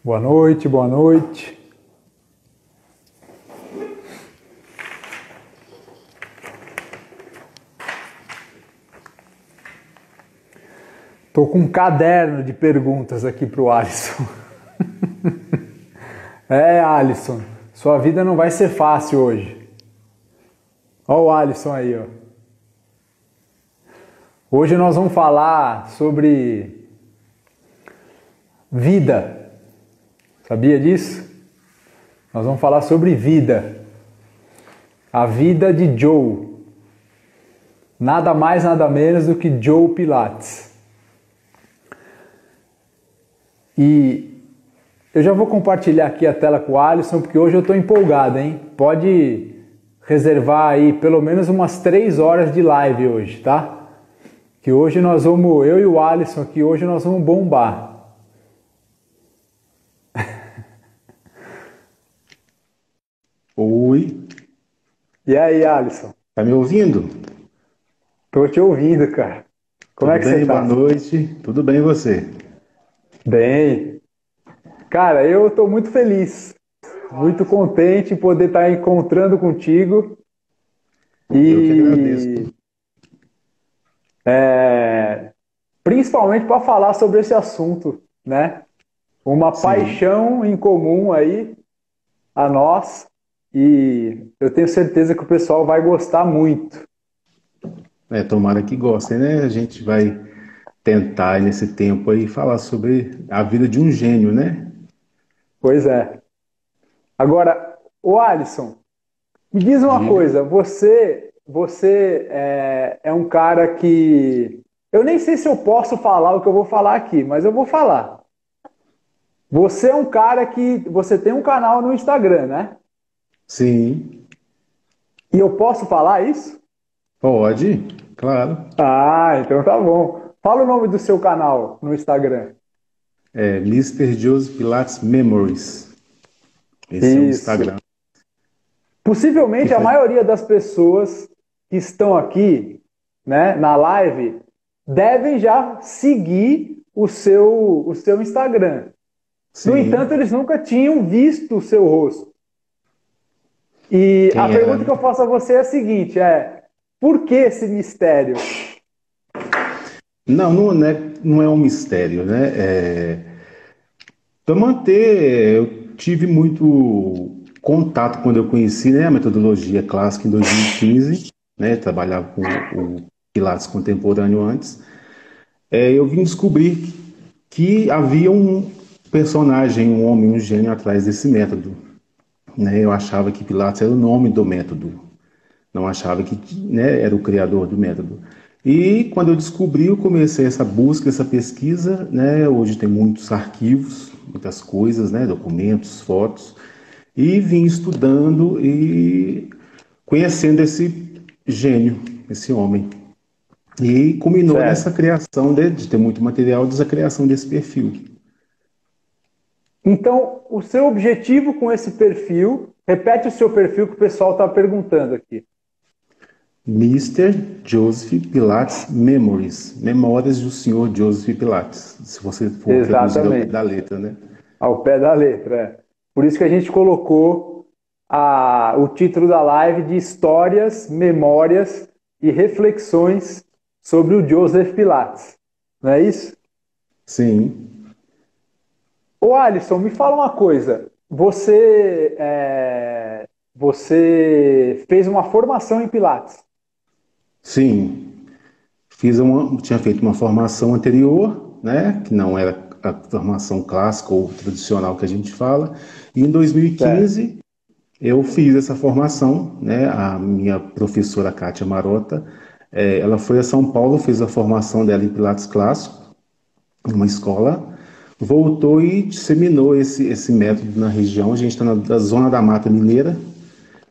Boa noite, boa noite. Estou com um caderno de perguntas aqui para o Alisson. Alisson, sua vida não vai ser fácil hoje. Olha o Alisson aí, ó. Hoje nós vamos falar sobre vida. Sabia disso? Nós vamos falar sobre vida. A vida de Joe. Nada mais, nada menos do que Joe Pilates. E eu já vou compartilhar aqui a tela com o Alisson, porque hoje eu estou empolgado, hein? Pode reservar aí pelo menos umas 3 horas de live hoje, tá? Que hoje nós vamos, eu e o Alisson aqui, hoje nós vamos bombar. Oi. E aí, Alisson? Tá me ouvindo? Tô te ouvindo, cara. Como é que você tá? Boa noite. Tudo bem e você? Bem. Cara, eu tô muito feliz, muito contente em poder estar encontrando contigo. Eu que agradeço. Principalmente para falar sobre esse assunto, né? Uma Sim. paixão em comum aí a nós, e eu tenho certeza que o pessoal vai gostar muito. Tomara que gostem, né? A gente vai tentar nesse tempo aí falar sobre a vida de um gênio, né? Pois é. Agora, o Alisson, me diz uma Diga. coisa, você é um cara que... Eu nem sei se eu posso falar o que eu vou falar aqui, mas eu vou falar. Você é um cara que... Você tem um canal no Instagram, né? Sim. E eu posso falar isso? Pode, claro. Ah, então tá bom. Fala o nome do seu canal no Instagram. É Mr. Joseph Pilates Memories. Esse é o Isso. Instagram. Possivelmente a maioria das pessoas que estão aqui, né, na live, devem já seguir o seu Instagram. Sim. No entanto, eles nunca tinham visto o seu rosto. E Quem a era, pergunta né? que eu faço a você é a seguinte, por que esse mistério? Não é um mistério, né? Para manter, eu tive muito contato quando eu conheci, né, a metodologia clássica em 2015, né? Trabalhava com o Pilates contemporâneo antes. Eu vim descobrir que havia um personagem, um homem, um gênio atrás desse método, né? Eu achava que Pilates era o nome do método, não achava que, né, era o criador do método. E quando eu descobri, eu comecei essa busca, essa pesquisa, né? Hoje tem muitos arquivos, muitas coisas, né? Documentos, fotos, e vim estudando e conhecendo esse gênio, esse homem. E culminou nessa Certo. criação de ter muito material, dessa criação desse perfil. Então, o seu objetivo com esse perfil, repete o seu perfil que o pessoal está perguntando aqui. Mr. Joseph Pilates Memories, Memórias do Senhor Joseph Pilates, se você for traduzir ao pé da letra, né? Ao pé da letra. Por isso que a gente colocou o título da live de Histórias, Memórias e Reflexões sobre o Joseph Pilates. Não é isso? Sim. Ô Alisson, me fala uma coisa. Você fez uma formação em Pilates. Sim. Tinha feito uma formação anterior, né? Que não era a formação clássica ou tradicional que a gente fala. E em 2015 eu fiz essa formação, né? A minha professora Kátia Marota, ela foi a São Paulo, fez a formação dela em Pilates clássico, numa escola, voltou e disseminou esse método na região. A gente está na zona da Mata Mineira,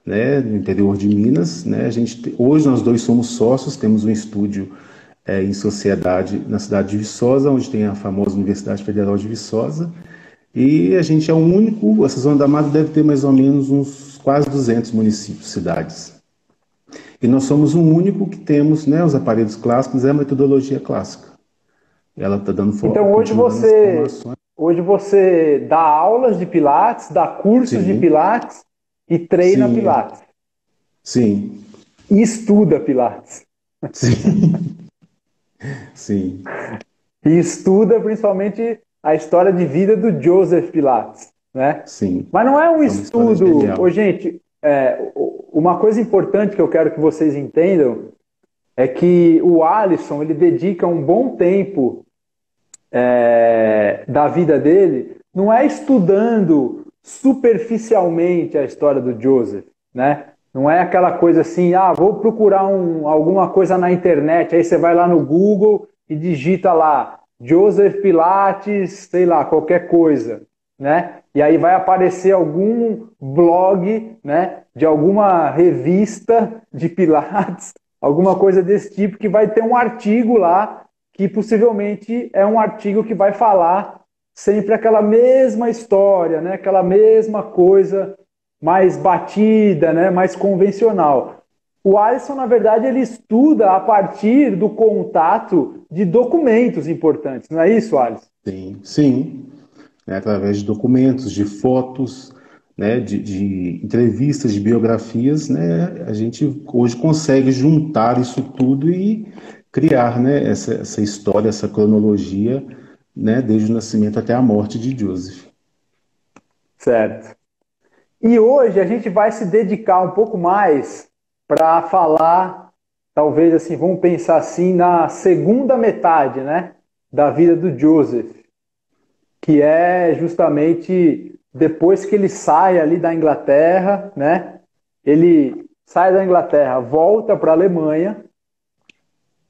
né? No interior de Minas, né? Hoje nós dois somos sócios, temos um estúdio em sociedade na cidade de Viçosa, onde tem a famosa Universidade Federal de Viçosa. E a gente é o único, essa zona da mata deve ter mais ou menos uns quase 200 municípios, cidades. E nós somos o único que temos, né, os aparelhos clássicos, é a metodologia clássica. Ela está dando Então hoje continuando as você, formações. Hoje você dá aulas de Pilates, dá cursos de Sim, Pilates e treina sim, Pilates. sim, E estuda Pilates. sim, sim, E estuda principalmente a história de vida do Joseph Pilates, né? sim. Mas não é um É uma história estudo... Ô, genial. gente, uma coisa importante que eu quero que vocês entendam é que o Alisson, ele dedica um bom tempo da vida dele, não é estudando superficialmente a história do Joseph, né? Não é aquela coisa assim, vou procurar alguma coisa na internet, aí você vai lá no Google e digita lá, Joseph Pilates, sei lá, qualquer coisa, né? E aí vai aparecer algum blog, né, de alguma revista de Pilates, alguma coisa desse tipo, que vai ter um artigo lá que possivelmente é um artigo que vai falar sempre aquela mesma história, né? Aquela mesma coisa mais batida, né? Mais convencional. O Alisson, na verdade, ele estuda a partir do contato de documentos importantes, não é isso, Alisson? Sim, sim. Né, através de documentos, de fotos, né, de entrevistas, de biografias, né, a gente hoje consegue juntar isso tudo e criar, né, essa história, essa cronologia, né, desde o nascimento até a morte de Joseph. Certo. E hoje a gente vai se dedicar um pouco mais para falar, talvez assim, vamos pensar assim, na segunda metade, né, da vida do Joseph, que é justamente depois que ele sai ali da Inglaterra, né? Ele sai da Inglaterra, volta para a Alemanha.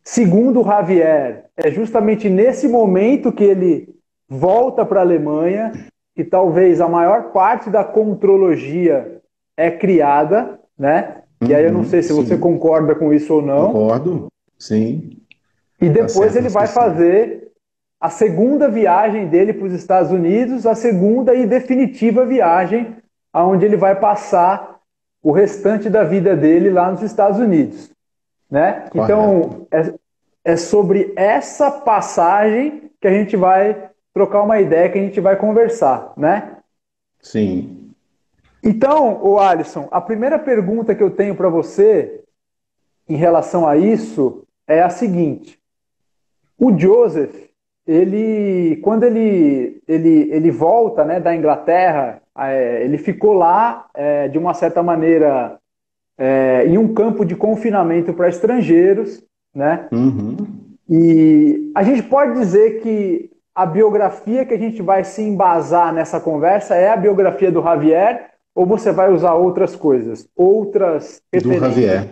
Segundo o Javier, é justamente nesse momento que ele volta para a Alemanha que talvez a maior parte da contrologia é criada, né? E aí eu não sei se você Sim, concorda com isso ou não. concordo, sim, E tá depois certa a ele vai discussão. fazer a segunda viagem dele para os Estados Unidos, a segunda e definitiva viagem, aonde ele vai passar o restante da vida dele lá nos Estados Unidos, né? Correto. Então é sobre essa passagem que a gente vai trocar uma ideia, que a gente vai conversar, né? Sim, Então, o Alisson, a primeira pergunta que eu tenho para você em relação a isso é a seguinte: o Joseph, quando ele volta, né, da Inglaterra, ele ficou lá, de uma certa maneira, em um campo de confinamento para estrangeiros, né? uhum. E a gente pode dizer que a biografia que a gente vai se embasar nessa conversa é a biografia do Javier, ou você vai usar outras coisas, outras Do referências Javier.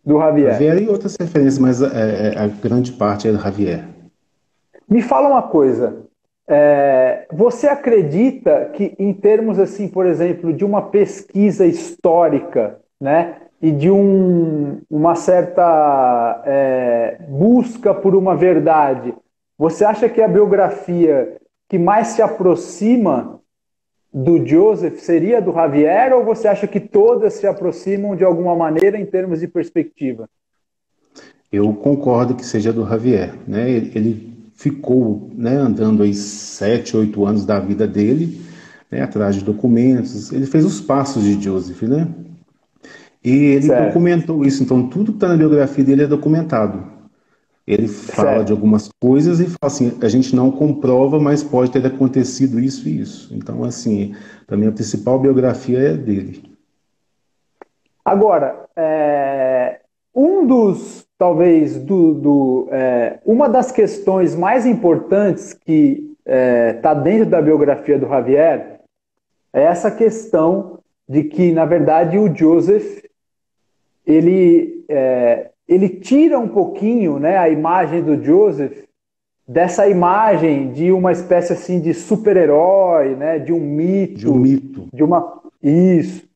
do Javier? Javier e outras referências, mas a grande parte é do Javier. Me fala uma coisa. Você acredita que, em termos assim, por exemplo, de uma pesquisa histórica, né, e de uma certa busca por uma verdade, você acha que a biografia que mais se aproxima do Joseph seria a do Javier, ou você acha que todas se aproximam de alguma maneira em termos de perspectiva? Eu concordo que seja do Javier, né? Ele ficou, né, andando aí 7, 8 anos da vida dele, né, atrás de documentos. Ele fez os passos de Joseph, né? E ele Certo, documentou isso. Então tudo que está na biografia dele é documentado. Ele fala de certo. algumas coisas e fala assim: a gente não comprova, mas pode ter acontecido isso e isso. Então, assim, para mim a principal biografia é dele. Agora, talvez, uma das questões mais importantes que está dentro da biografia do Javier é essa questão de que, na verdade, o Joseph, ele tira um pouquinho, né, a imagem do Joseph dessa imagem de uma espécie assim de super-herói, né, de um De um mito, mito. de uma... Isso.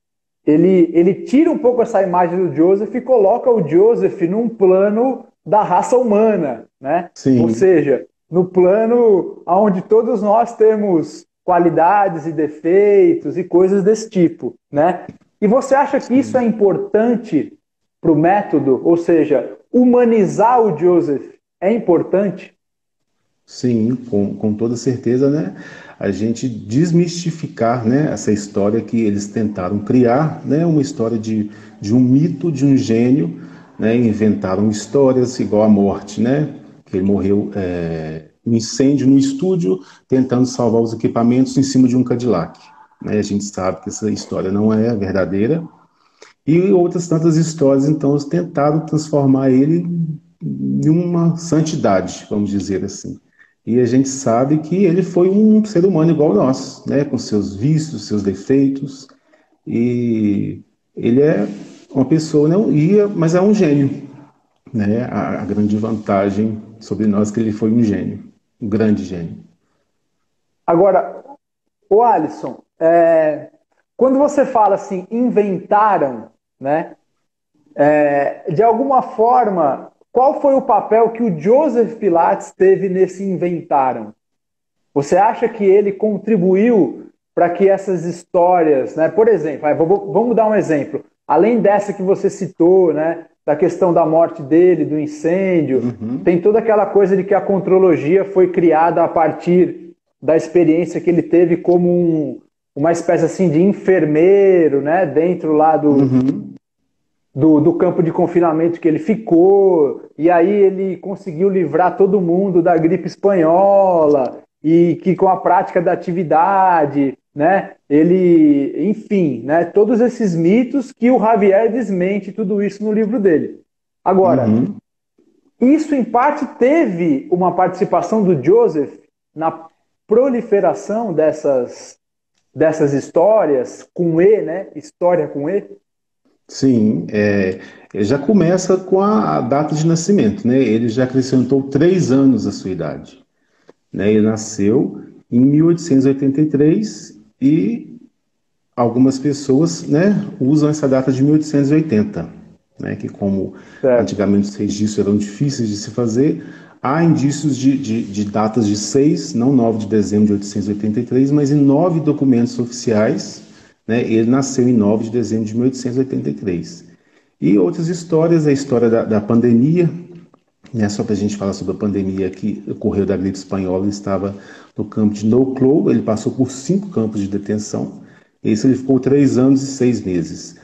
Ele tira um pouco essa imagem do Joseph e coloca o Joseph num plano da raça humana, né? Ou Sim, seja, no plano onde todos nós temos qualidades e defeitos e coisas desse tipo, né? E você acha que isso é sim. importante para o método? Ou seja, humanizar o Joseph é importante? Sim, com toda certeza, né? A gente desmistificar, né, essa história que eles tentaram criar, né, uma história de um mito, de um gênio, né, inventaram histórias igual a morte, né, que ele morreu no incêndio no estúdio, tentando salvar os equipamentos em cima de um Cadillac. Né? A gente sabe que essa história não é verdadeira, e outras tantas histórias, então, eles tentaram transformar ele em uma santidade, vamos dizer assim. E a gente sabe que ele foi um ser humano igual a nós, né? Com seus vícios, seus defeitos. E ele é uma pessoa, não ia, mas é um gênio, né? A grande vantagem sobre nós é que ele foi um gênio, um grande gênio. Agora, o Alisson, quando você fala assim, inventaram, né? De alguma forma, qual foi o papel que o Joseph Pilates teve nesse inventaram? Você acha que ele contribuiu para que essas histórias, né? Por exemplo, vamos dar um exemplo. Além dessa que você citou, né? Da questão da morte dele, do incêndio, Uhum. tem toda aquela coisa de que a contrologia foi criada a partir da experiência que ele teve como uma espécie assim de enfermeiro, né? Dentro lá Uhum. do campo de confinamento que ele ficou, e aí ele conseguiu livrar todo mundo da gripe espanhola, e que com a prática da atividade, né, ele, enfim, né, todos esses mitos que o Javier desmente tudo isso no livro dele. Agora, Uhum. isso em parte teve uma participação do Joseph na proliferação dessas histórias com E, né, história com E. Sim, já começa com a data de nascimento, né? Ele já acrescentou 3 anos à sua idade, né? Ele nasceu em 1883 e algumas pessoas, né, usam essa data de 1880, né? Que como Certo. antigamente os registros eram difíceis de se fazer, há indícios de datas de 6, não 9 de dezembro de 1883, mas em 9 documentos oficiais, né? Ele nasceu em 9 de dezembro de 1883. E outras histórias, a história da pandemia, né, só para a gente falar sobre a pandemia que ocorreu da gripe espanhola, ele estava no campo de No-Clow, ele passou por 5 campos de detenção, esse ele ficou 3 anos e 6 meses.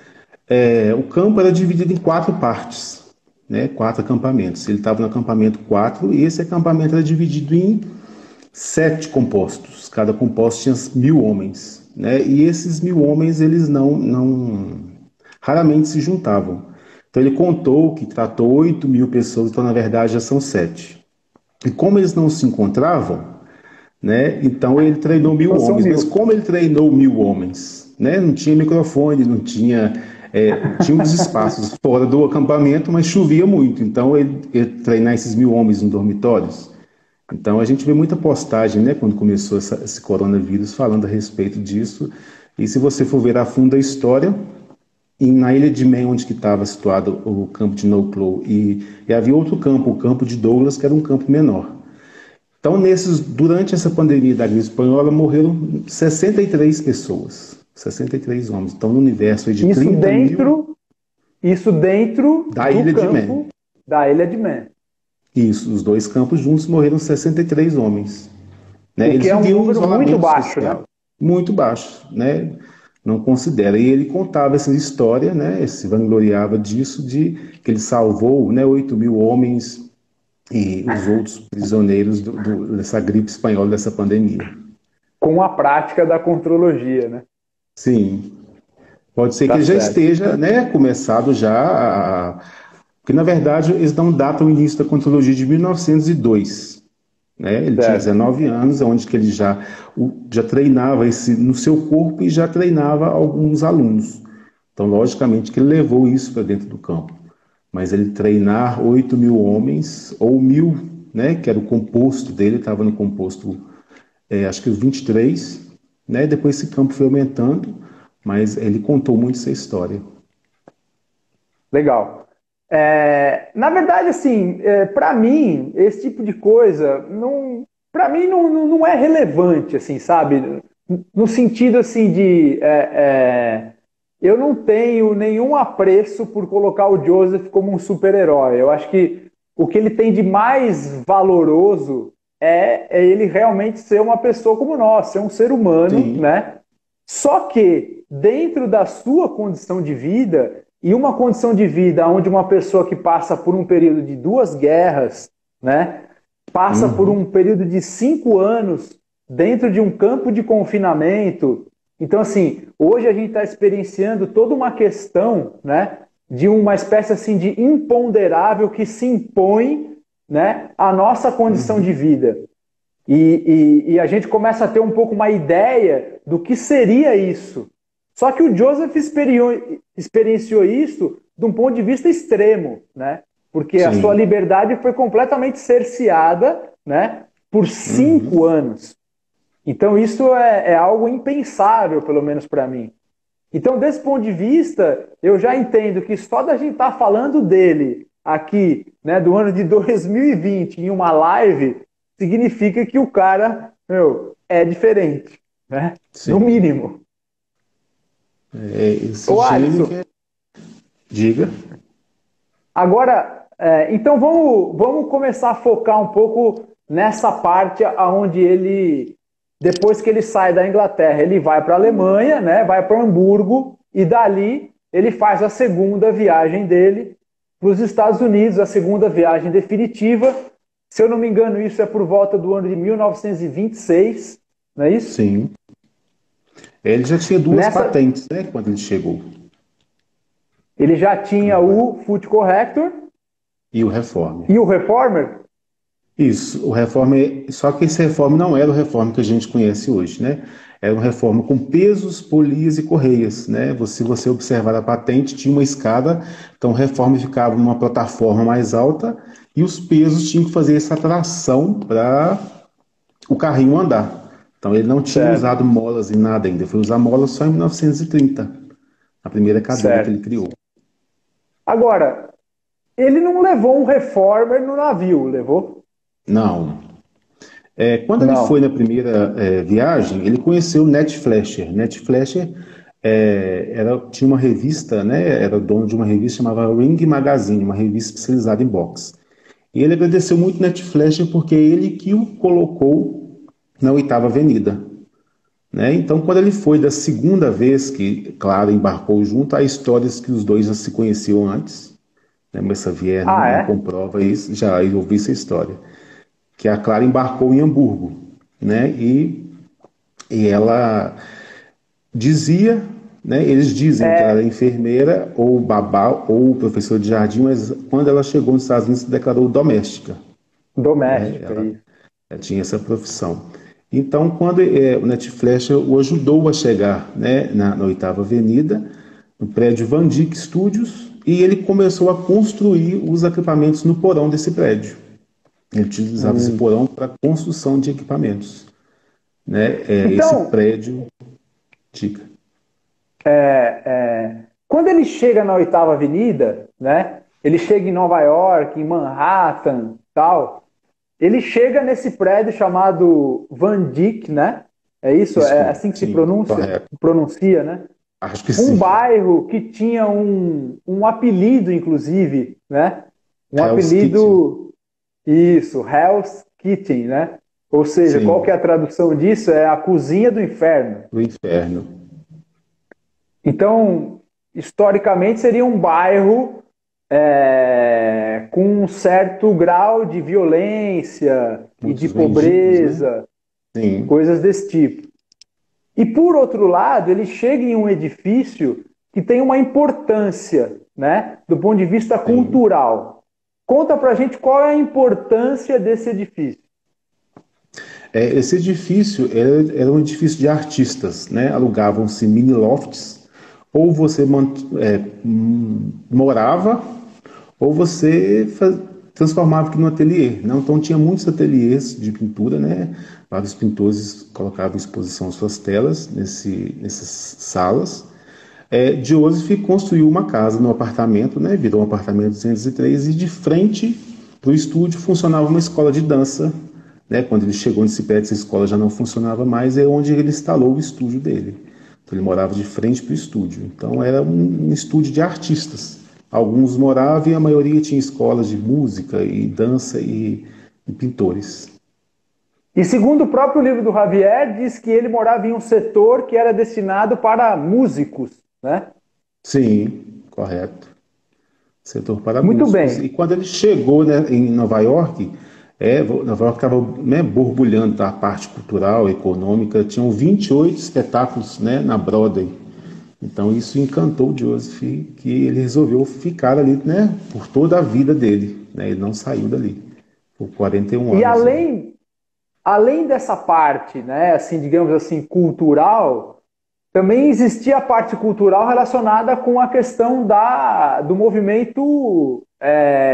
O campo era dividido em 4 partes, né, 4 acampamentos. Ele estava no acampamento 4 e esse acampamento era dividido em 7 compostos. Cada composto tinha 1.000 homens, né, e esses 1.000 homens eles não raramente se juntavam. Então ele contou que tratou 8.000 pessoas, então na verdade já são 7. E como eles não se encontravam, né, então ele treinou mil Então são homens. Mas 1000. como ele treinou 1.000 homens, né, não tinha microfone, não tinha, tinha uns espaços fora do acampamento, mas chovia muito. Então ele treinar esses 1.000 homens em dormitórios. Então a gente vê muita postagem, né, quando começou esse coronavírus, falando a respeito disso. E se você for ver a fundo a história, e na ilha de Man, onde que estava situado o campo de No-Clow, e havia outro campo, o campo de Douglas, que era um campo menor. Então, durante essa pandemia da gripe espanhola, morreram 63 pessoas, 63 homens. Então, no universo aí de Isso 30 mil dentro, isso dentro da do ilha de Man. campo da Ilha de Man. Isso, os dois campos juntos morreram 63 homens. Né? O que Eles é um viviam em número muito isolamento baixo, né? social, muito baixo, né? Não considera. E ele contava essa história, né? Se vangloriava disso, de que ele salvou, né, 8.000 homens e os outros prisioneiros dessa gripe espanhola, dessa pandemia. Com a prática da contrologia, né? Sim, pode ser que Tá ele já certo. esteja, né, começado já porque, na verdade, eles não datam o início da contrologia de 1902. Né? Ele tinha Certo. 19 anos, onde que ele já treinava no seu corpo e já treinava alguns alunos. Então, logicamente, que ele levou isso para dentro do campo. Mas ele treinar 8.000 homens, ou 1.000, né, que era o composto dele, estava no composto, acho que os 23, né? Depois esse campo foi aumentando, mas ele contou muito essa história. Legal. Na verdade, assim, para mim, esse tipo de coisa, não, para mim não é relevante, assim, sabe? No sentido, assim, eu não tenho nenhum apreço por colocar o Joseph como um super-herói. Eu acho que o que ele tem de mais valoroso é ele realmente ser uma pessoa como nós, ser um ser humano, Sim. né? Só que dentro da sua condição de vida, e uma condição de vida onde uma pessoa que passa por um período de 2 guerras, né? Passa por um período de 5 anos dentro de um campo de confinamento. Então, assim, hoje a gente está experienciando toda uma questão, né, de uma espécie assim de imponderável que se impõe, né, à nossa condição de vida. E a gente começa a ter um pouco uma ideia do que seria isso. Só que o Joseph experienciou isso de um ponto de vista extremo, né? Porque a sua liberdade foi completamente cerceada, né, por 5 anos. Então isso é algo impensável, pelo menos para mim. Então, desse ponto de vista, eu já entendo que só da gente estar falando dele aqui, né, do ano de 2020, em uma live, significa que o cara, é diferente, né? No mínimo. Esse gênio que é... Diga. Agora, então vamos começar a focar um pouco nessa parte onde ele, depois que ele sai da Inglaterra, ele vai para a Alemanha, né, vai para Hamburgo, e dali ele faz a segunda viagem dele para os Estados Unidos, a segunda viagem definitiva. Se eu não me engano, isso é por volta do ano de 1926, não é isso? Sim. Ele já tinha duas patentes, né, quando ele chegou. Ele já tinha o Foot Corrector e o Reformer. E o Reformer? Isso, o Reformer, só que esse Reformer não era o Reformer que a gente conhece hoje, né? Era um Reformer com pesos, polias e correias, né? Se você observar a patente, tinha uma escada, então o Reformer ficava numa plataforma mais alta e os pesos tinham que fazer essa tração para o carrinho andar. Então ele não tinha usado molas e nada ainda, foi usar molas só em 1930, a primeira cadeira que ele criou. Agora, ele não levou um Reformer no navio, levou? Não. Quando ele foi na primeira viagem, ele conheceu o Ned Fletcher. Ned Fletcher tinha uma revista, né, era dono de uma revista chamada Ring Magazine, uma revista especializada em boxe. E ele agradeceu muito o Ned Fletcher porque é ele que o colocou na 8ª Avenida. Né? Então, quando ele foi da segunda vez que, claro, embarcou junto, há histórias que os dois já se conheciam antes, né? Mas Xavier não comprova isso, já ouvi essa história. Que a Clara embarcou em Hamburgo, né? E ela dizia, né? Eles dizem que ela era enfermeira, ou babá, ou professor de jardim, mas quando ela chegou nos Estados Unidos, se declarou doméstica. Doméstica, né? Ela tinha essa profissão. Então, quando o Ned Fletcher o ajudou a chegar, né, na 8ª Avenida, no prédio Van Dyck Studios, e ele começou a construir os equipamentos no porão desse prédio. Ele utilizava esse porão para construção de equipamentos. Né? Então, esse prédio... Diga. Quando ele chega na 8ª Avenida, né, ele chega em Nova York, em Manhattan, tal, ele chega nesse prédio chamado Van Dyck, né? É isso? É assim que se pronuncia, né? Acho que sim. Um bairro que tinha um apelido, inclusive, né? Apelido... Isso, Hell's Kitchen, né? Ou seja, qual que é a tradução disso? É a cozinha do inferno. Do inferno. Então, historicamente, seria um bairro com um certo grau de violência e de pobreza, né? coisas desse tipo. E, por outro lado, ele chega em um edifício que tem uma importância, né, do ponto de vista cultural. Conta pra gente qual é a importância desse edifício. Esse edifício era um edifício de artistas, né? Alugavam-se mini lofts, ou você morava, ou você transformava aqui no ateliê. Né? Então tinha muitos ateliês de pintura, né? Vários pintores colocavam em exposição suas telas nessas salas. Joseph construiu uma casa no apartamento, né? Virou um apartamento 203, e de frente para o estúdio funcionava uma escola de dança. Né? Quando ele chegou nesse prédio, essa escola já não funcionava mais, é onde ele instalou o estúdio dele. Então ele morava de frente para o estúdio. Então era um estúdio de artistas. Alguns moravam e a maioria tinha escolas de música e dança e pintores. E segundo o próprio livro do Javier, diz que ele morava em um setor que era destinado para músicos, né? Sim, correto. Setor para Muito músicos. E bem. quando ele chegou, né, em Nova York, Nova York estava, né, borbulhando da parte cultural, econômica, tinham 28 espetáculos, né, na Broadway. Então isso encantou o Joseph, que ele resolveu ficar ali, né, por toda a vida dele, né, ele não saiu dali, por 41 E anos. Né. além dessa parte, né, assim, digamos assim, cultural, também existia a parte cultural relacionada com a questão do movimento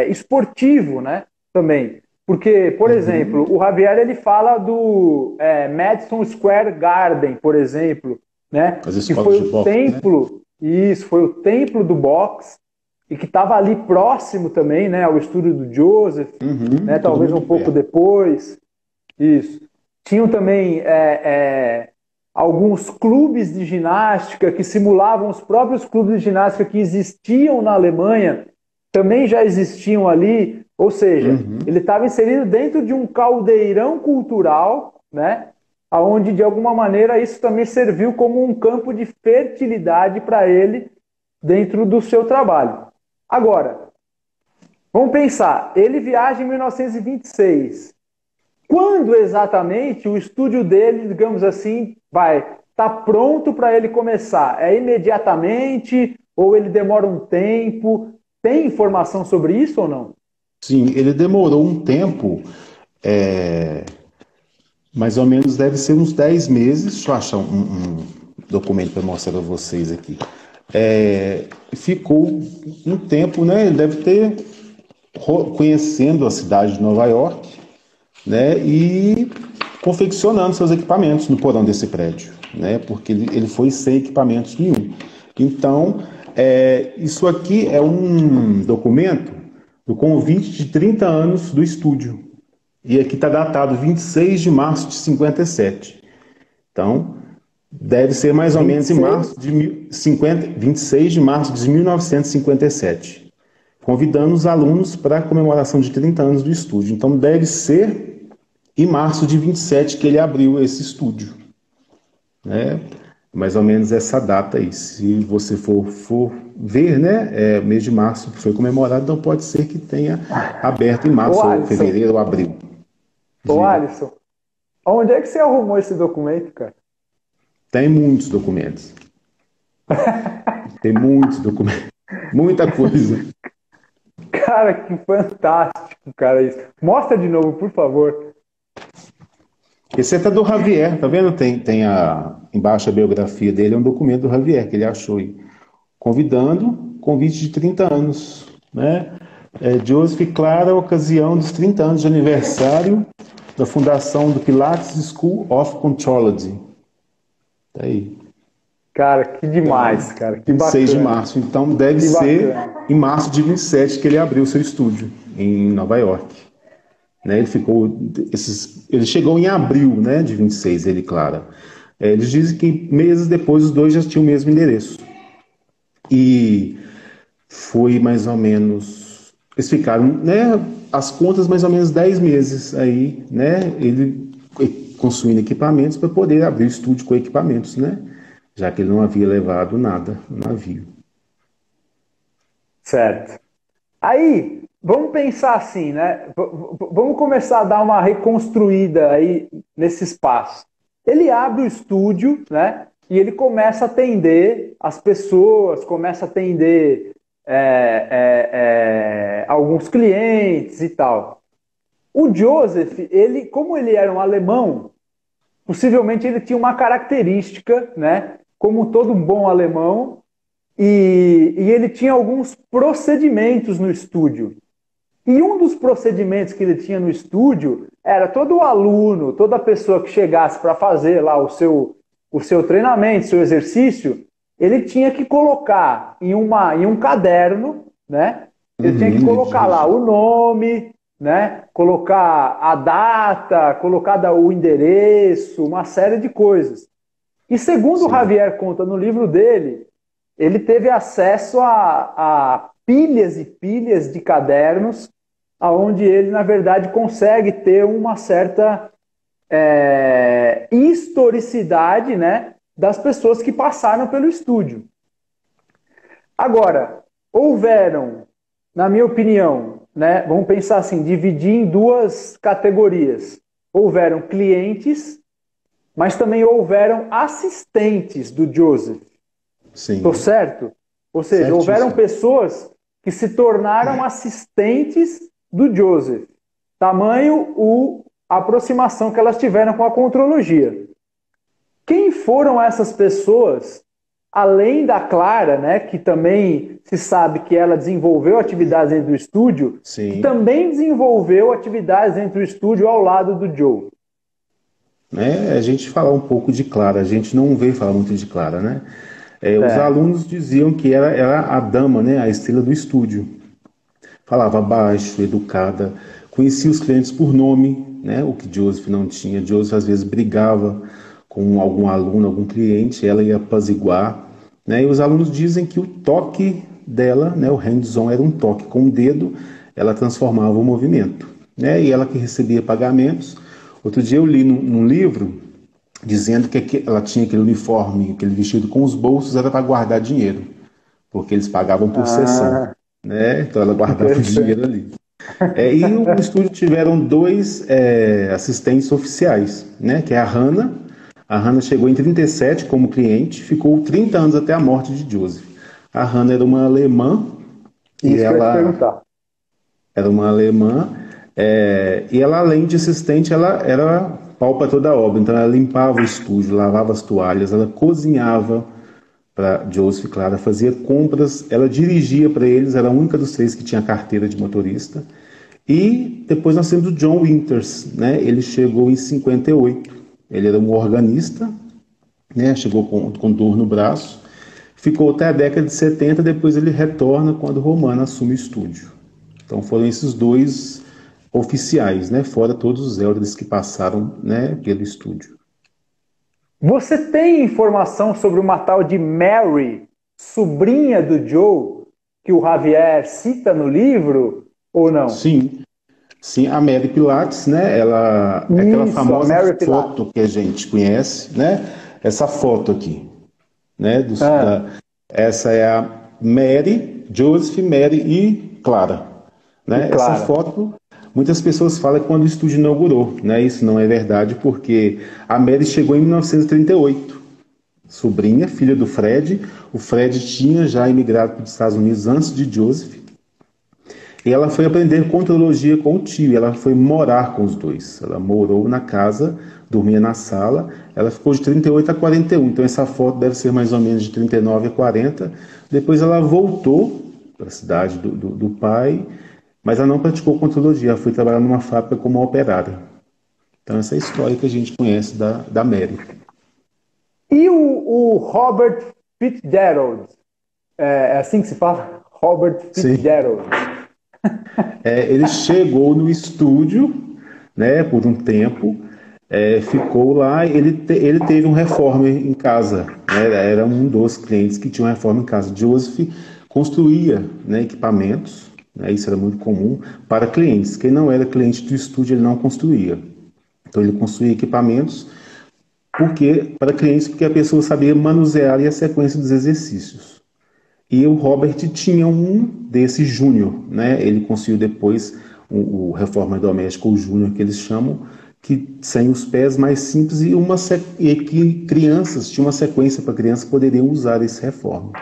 esportivo, né? Também. Porque, por exemplo, o Javier ele fala do Madison Square Garden, por exemplo, né? As Que escolas foi de o boxe, né? templo, isso, foi o templo do boxe, e que estava ali próximo também, né, ao estúdio do Joseph, né? Tudo Talvez muito um pouco perto. depois. Isso. Tinham também alguns clubes de ginástica que simulavam os próprios clubes de ginástica que existiam na Alemanha, também já existiam ali, ou seja, ele estava inserido dentro de um caldeirão cultural, né? Onde de alguma maneira isso também serviu como um campo de fertilidade para ele dentro do seu trabalho. Agora, vamos pensar, ele viaja em 1926. Quando exatamente o estúdio dele, digamos assim, vai estar pronto para ele começar? É imediatamente ou ele demora um tempo? Tem informação sobre isso ou não? Sim, ele demorou um tempo, é, mais ou menos deve ser uns 10 meses. Deixa eu achar um documento para mostrar para vocês aqui. Ficou um tempo, né? Ele deve ter conhecendo a cidade de Nova York, né? E confeccionando seus equipamentos no porão desse prédio, né? Porque ele foi sem equipamentos nenhum. Então, isso aqui é um documento do convite de 30 anos do estúdio. E aqui está datado 26 de março de 57. Então, deve ser mais ou menos em 26. março de 26 de março de 1957, convidando os alunos para a comemoração de 30 anos do estúdio. Então, deve ser em março de 27 que ele abriu esse estúdio, né? Mais ou menos essa data aí. Se você for ver, né, mês de março foi comemorado, então pode ser que tenha aberto em Ô março, ou Alisson, fevereiro, ou abril. ô Diga. Alisson, onde é que você arrumou esse documento, cara? Tem muitos documentos. Tem muitos documentos. Muita coisa. Cara, que fantástico, cara, isso. Mostra de novo, por favor. Esse é do Javier, tá vendo? Tem embaixo a biografia dele, é um documento do Javier que ele achou aí, convidando, convite de 30 anos, né? Joseph Clara, ocasião dos 30 anos de aniversário da fundação do Pilates School of Contrology. Tá aí. Cara, que demais, cara, que 26 de bacana. março, então deve Que ser bacana. em março de 27 que ele abriu seu estúdio em Nova York. Né, ele chegou em abril, né, de 26, ele, Clara. Eles dizem que meses depois os dois já tinham o mesmo endereço. E foi mais ou menos. Eles ficaram, né, as contas, mais ou menos 10 meses aí, né, ele consumindo equipamentos para poder abrir o estúdio com equipamentos, né, já que ele não havia levado nada no navio. Certo. Aí, vamos pensar assim, né? Vamos começar a dar uma reconstruída aí nesse espaço. Ele abre o estúdio, né? E ele começa a atender as pessoas, começa a atender alguns clientes e tal. O Joseph, ele, como ele era um alemão, possivelmente ele tinha uma característica, né? Como todo bom alemão, e ele tinha alguns procedimentos no estúdio. E um dos procedimentos que ele tinha no estúdio era todo aluno, toda pessoa que chegasse para fazer lá o seu treinamento, seu exercício, ele tinha que colocar em um caderno, né? Ele tinha que colocar lá o nome, né? Colocar a data, colocar o endereço, uma série de coisas. E segundo o Javier conta no livro dele, ele teve acesso a pilhas e pilhas de cadernos, aonde ele, na verdade, consegue ter uma certa historicidade, né, das pessoas que passaram pelo estúdio. Agora, houveram, na minha opinião, né, vamos pensar assim, dividir em duas categorias. Houveram clientes, mas também houveram assistentes do Joseph. Sim. Estou certo? Ou seja, Certíssimo. houveram pessoas que se tornaram assistentes do Joseph. Tamanho a aproximação que elas tiveram com a contrologia. Quem foram essas pessoas, além da Clara, né, que também se sabe que ela desenvolveu atividades dentro do estúdio, Sim. que também desenvolveu atividades dentro do estúdio ao lado do Joe? A gente falar um pouco de Clara, a gente não veio falar muito de Clara, né? Os alunos diziam que era a dama, né, a estrela do estúdio. Falava baixo, educada, conhecia os clientes por nome, né, o que Joseph não tinha. Joseph às vezes brigava com algum aluno, algum cliente, ela ia apaziguar, né? E os alunos dizem que o toque dela, né, o hands-on era um toque com o dedo, ela transformava o movimento, né? E ela que recebia pagamentos. Outro dia eu li num livro dizendo que ela tinha aquele uniforme, aquele vestido com os bolsos, era para guardar dinheiro, porque eles pagavam por sessão, né? Então ela guardava o dinheiro ali. E o estúdio tiveram dois assistentes oficiais, né? Que é a Hannah. A Hannah chegou em 37 como cliente, ficou 30 anos até a morte de Joseph. A Hannah era uma alemã. Isso que eu ia te perguntar. Era uma alemã, e ela, além de assistente, ela era pau para toda a obra. Então ela limpava o estúdio, lavava as toalhas, ela cozinhava para Joseph e Clara, fazia compras, ela dirigia para eles, era a única dos três que tinha carteira de motorista. E depois nós temos o John Winters, né? Ele chegou em 58. Ele era um organista, né? Chegou com dor no braço, ficou até a década de 70, depois ele retorna quando Romana assume o estúdio. Então foram esses dois oficiais, né? Fora todos os elders que passaram, né, pelo estúdio. Você tem informação sobre uma tal de Mary, sobrinha do Joe, que o Javier cita no livro, ou não? Sim, a Mary Pilates, né? Ela é aquela famosa foto que a gente conhece, né? Essa foto aqui, né? Essa é a Mary, Joseph, Mary e Clara, né? Essa foto, muitas pessoas falam que quando o estúdio inaugurou, né? Isso não é verdade, porque a Mary chegou em 1938, sobrinha, filha do Fred. O Fred tinha já imigrado para os Estados Unidos antes de Joseph. E ela foi aprender contrologia com o tio, ela foi morar com os dois. Ela morou na casa, dormia na sala, ela ficou de 38 a 41, então essa foto deve ser mais ou menos de 39 a 40. Depois ela voltou para a cidade do pai, mas ela não praticou contrologia, ela foi trabalhar numa fábrica como operária. Então essa é a história que a gente conhece da Mary. E o Robert Fitzgerald, é assim que se fala? Robert Fitzgerald. Ele chegou no estúdio, né, por um tempo, ficou lá, ele teve um reformer em casa, né, era um dos clientes que tinha um reformer em casa. Joseph construía, né, equipamentos, né, isso era muito comum para clientes. Quem não era cliente do estúdio, ele não construía. Então ele construía equipamentos para clientes, porque a pessoa sabia manusear a sequência dos exercícios. E o Robert tinha um desse júnior, né? Ele conseguiu depois o reformer doméstico, o júnior que eles chamam, que sem os pés mais simples e que crianças, tinha uma sequência para crianças que poderiam usar esse reformer.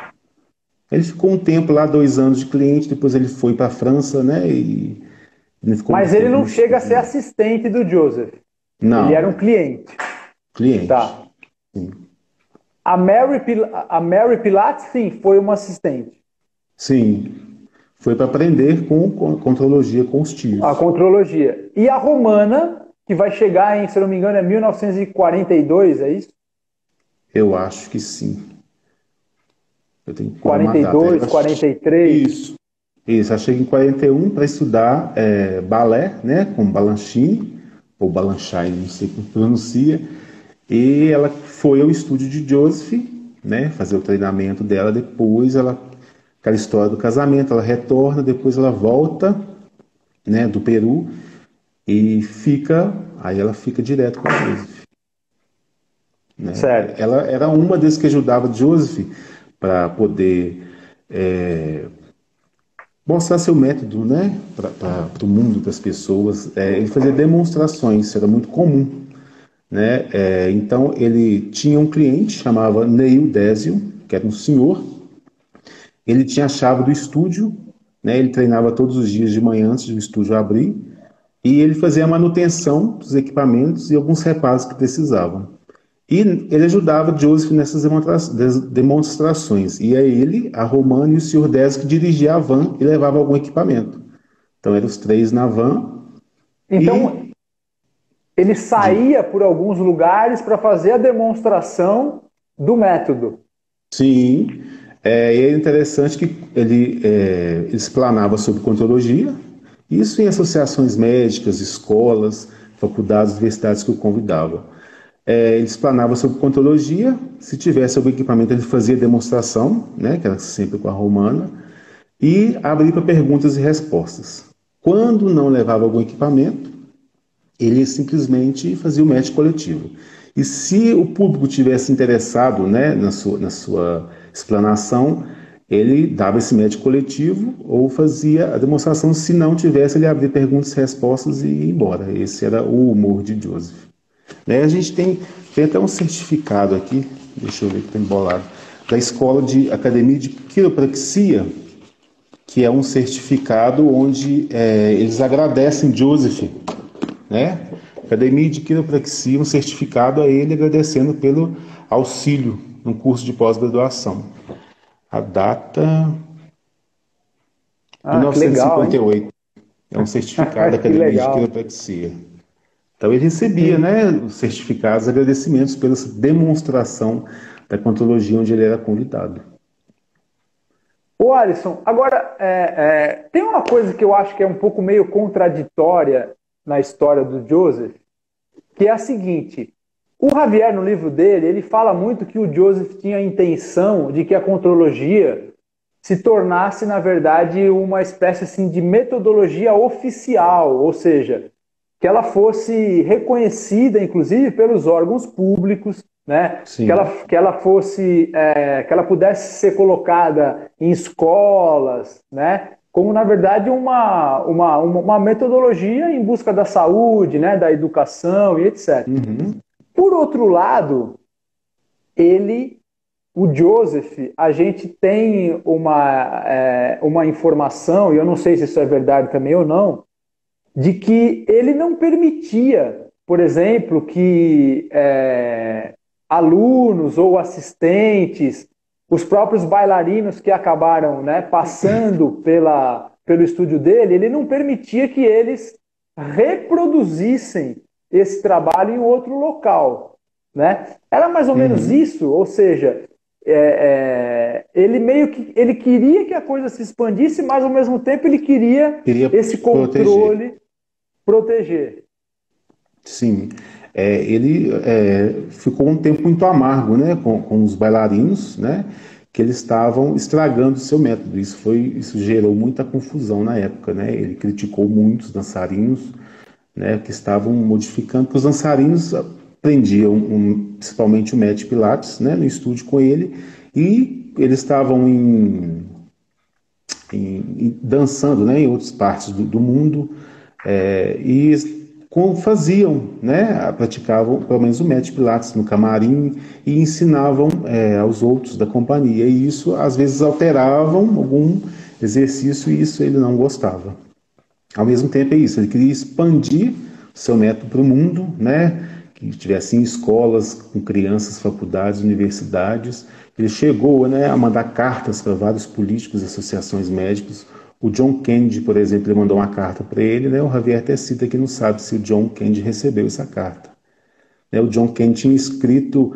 Ele ficou um tempo lá, 2 anos de cliente, depois ele foi para a França, né? Mas ele não chega a ser assistente do Joseph. Não. Ele era um cliente. Cliente. Tá. Sim. A Mary Pilates, sim, foi uma assistente. Sim, foi para aprender com a contrologia com os tios. A contrologia. E a Romana, que vai chegar em, se não me engano, é 1942, é isso? Eu acho que sim. Eu tenho 42, 43? Isso, ela chega em 41 para estudar balé, né, com Balanchine, ou Balanchine, não sei como pronuncia. E ela foi ao estúdio de Joseph, né, fazer o treinamento dela. Depois aquela história do casamento, ela retorna, depois ela volta, né, do Peru e fica aí ela fica direto com Joseph, né? Certo. Ela era uma das que ajudava Joseph para poder mostrar seu método, né, para o mundo das pessoas. Ele fazia demonstrações, isso era muito comum, né? Então ele tinha um cliente, chamava Neil Désio, que era um senhor. Ele tinha a chave do estúdio, né? Ele treinava todos os dias de manhã antes do estúdio abrir, e ele fazia a manutenção dos equipamentos e alguns reparos que precisavam. E ele ajudava Joseph nessas demonstrações. E é ele, a Romana e o Sr. Désio que dirigia a van e levava algum equipamento. Então eram os três na van. Então, ele saía por alguns lugares para fazer a demonstração do método. Sim, e é interessante que ele explanava sobre contrologia, isso em associações médicas, escolas, faculdades, universidades que o convidavam. Ele explanava sobre contrologia, se tivesse algum equipamento ele fazia demonstração, né, que era sempre com a Romana, e abria para perguntas e respostas. Quando não levava algum equipamento, ele simplesmente fazia o match coletivo. E se o público tivesse interessado, né, na sua explanação, ele dava esse match coletivo ou fazia a demonstração. Se não tivesse, ele abria perguntas e respostas e ia embora. Esse era o humor de Joseph. Né, a gente tem até um certificado aqui, deixa eu ver que está embolado, da Escola de Academia de Quiropraxia, que é um certificado onde eles agradecem Joseph, né? Academia de Quiropraxia, um certificado a ele agradecendo pelo auxílio no curso de pós-graduação. A data de Que legal, 1958. É um certificado da que Academia de legal. Quiropraxia. Então ele recebia, né, os certificados, agradecimentos pela demonstração da contrologia onde ele era convidado. Ô Alisson, agora, tem uma coisa que eu acho que é um pouco meio contraditória na história do Joseph, que é a seguinte: o Javier, no livro dele, ele fala muito que o Joseph tinha a intenção de que a contrologia se tornasse, na verdade, uma espécie assim, de metodologia oficial, ou seja, que ela fosse reconhecida, inclusive, pelos órgãos públicos, né? Sim. Que ela fosse, que ela pudesse ser colocada em escolas, né? Como, na verdade, uma metodologia em busca da saúde, né? Da educação e etc. Uhum. Por outro lado, o Joseph, a gente tem uma informação, e eu não sei se isso é verdade também ou não, de que ele não permitia, por exemplo, que alunos ou assistentes, os próprios bailarinos que acabaram, né, passando pelo estúdio dele, ele não permitia que eles reproduzissem esse trabalho em outro local, né? Era mais ou menos isso, ou seja, ele meio que ele queria que a coisa se expandisse, mas ao mesmo tempo ele queria esse controle proteger. Sim, ele ficou um tempo muito amargo, né, com os bailarinos, né, que eles estavam estragando o seu método. Isso gerou muita confusão na época, né. Ele criticou muitos dançarinos, né, que estavam modificando, porque os dançarinos aprendiam principalmente o Matt Pilates, né, no estúdio com ele, e eles estavam dançando, né, em outras partes do mundo, e faziam, né, praticavam pelo menos o Matt Pilates no camarim e ensinavam aos outros da companhia, e isso às vezes alteravam algum exercício e isso ele não gostava. Ao mesmo tempo é isso, ele queria expandir o seu método para o mundo, né, que tivesse em escolas com crianças, faculdades, universidades. Ele chegou, né, a mandar cartas para vários políticos e associações médicas. O John Kennedy, por exemplo, ele mandou uma carta para ele, né? O Javier até cita que não sabe se o John Kennedy recebeu essa carta. O John Kennedy tinha escrito,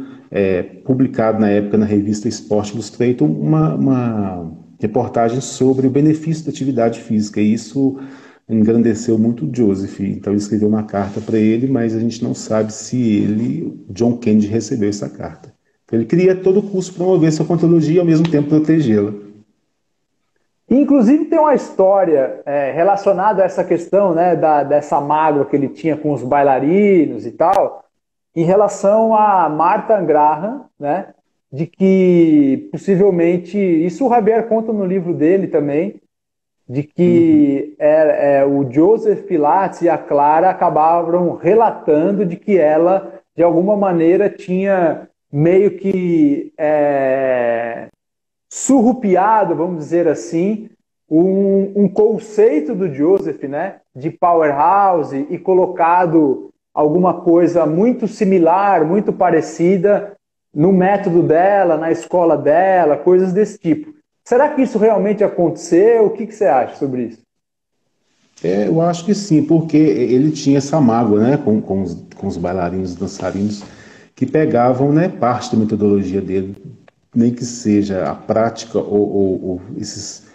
publicado na época na revista Sport Illustrated, uma reportagem sobre o benefício da atividade física, e isso engrandeceu muito o Joseph. Então ele escreveu uma carta para ele, mas a gente não sabe se John Kennedy, recebeu essa carta. Então, ele queria a todo custo promover sua contrologia e ao mesmo tempo protegê-la. Inclusive tem uma história relacionada a essa questão, né, dessa mágoa que ele tinha com os bailarinos e tal, em relação a Martha Graham, né, de que possivelmente, isso o Javier conta no livro dele também, de que o Joseph Pilates e a Clara acabavam relatando de que ela, de alguma maneira, tinha meio que surrupiado, vamos dizer assim, um conceito do Joseph, né, de powerhouse e colocado alguma coisa muito similar, muito parecida no método dela, na escola dela, coisas desse tipo. Será que isso realmente aconteceu? O que você acha sobre isso? Eu acho que sim, porque ele tinha essa mágoa, né, com os bailarinos, dançarinos, que pegavam, né, parte da metodologia dele, nem que seja a prática ou esses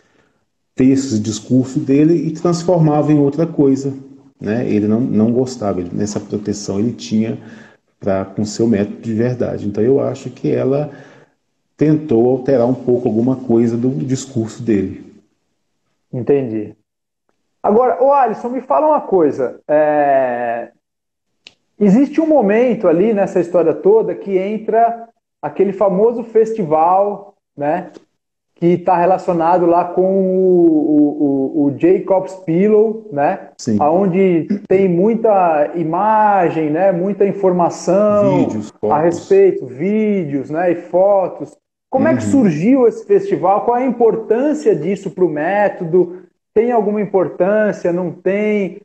textos e discurso dele, e transformavam em outra coisa, né? Ele não gostava, nessa proteção ele tinha com seu método de verdade. Então eu acho que ela tentou alterar um pouco alguma coisa do discurso dele. Entendi. Agora, Alisson, me fala uma coisa. Existe um momento ali nessa história toda que entra aquele famoso festival, né, que está relacionado lá com o Jacob's Pillow, né, Sim. onde tem muita imagem, né, muita informação Vídeos, a fotos. respeito, vídeos, né, e fotos. Como é que surgiu esse festival? Qual é a importância disso para o método? Tem alguma importância? Não tem?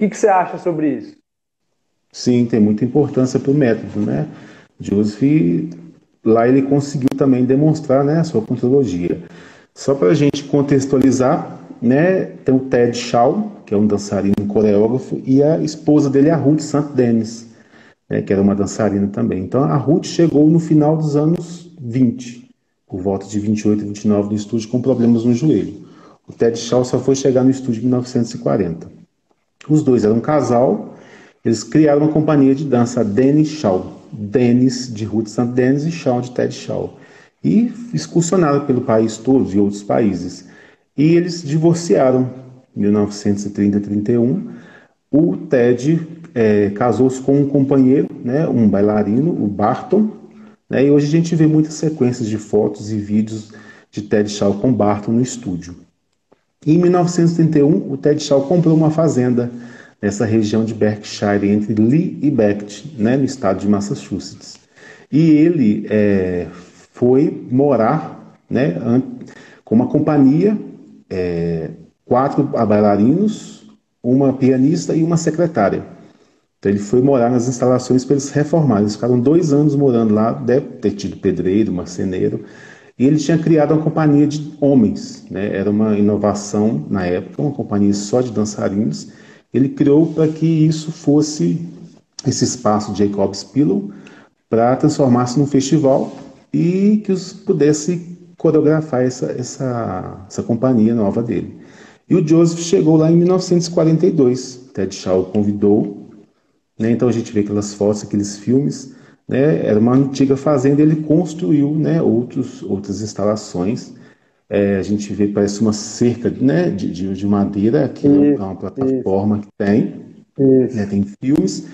O que você acha sobre isso? Sim, tem muita importância para o método, né? Joseph, lá ele conseguiu também demonstrar, né, a sua contrologia. Só para a gente contextualizar, né, tem o Ted Shaw, que é um dançarino coreógrafo, e a esposa dele, a Ruth St. Denis, né, que era uma dançarina também. Então a Ruth chegou no final dos anos 20, por volta de 28, 29 no estúdio, com problemas no joelho. O Ted Shaw só foi chegar no estúdio em 1940. Os dois eram um casal, eles criaram uma companhia de dança, a Dennis Shaw. Dennis de Ruth St. Denis e Shaw de Ted Shaw. E excursionaram pelo país todo e outros países. E eles divorciaram em 1930-31. O Ted casou-se com um companheiro, né, um bailarino, o Barton. Né, e hoje a gente vê muitas sequências de fotos e vídeos de Ted Shaw com Barton no estúdio. Em 1931, o Ted Shaw comprou uma fazenda nessa região de Berkshire, entre Lee e Becket, né, no estado de Massachusetts. E ele foi morar, né, com uma companhia, 4 bailarinos, uma pianista e uma secretária. Então ele foi morar nas instalações para eles reformarem. Eles ficaram 2 anos morando lá, deve ter tido pedreiro, marceneiro. E ele tinha criado uma companhia de homens, né? Era uma inovação na época, uma companhia só de dançarinos. Ele criou para que isso fosse, esse espaço Jacob's Pillow, para transformar-se num festival e que os pudesse coreografar essa companhia nova dele. E o Joseph chegou lá em 1942. Ted Shaw o convidou, né? Então a gente vê aquelas fotos, aqueles filmes. Né, era uma antiga fazenda, ele construiu, né, outras instalações. A gente vê, parece uma cerca, né, de madeira, que é uma plataforma que tem, né, tem filmes,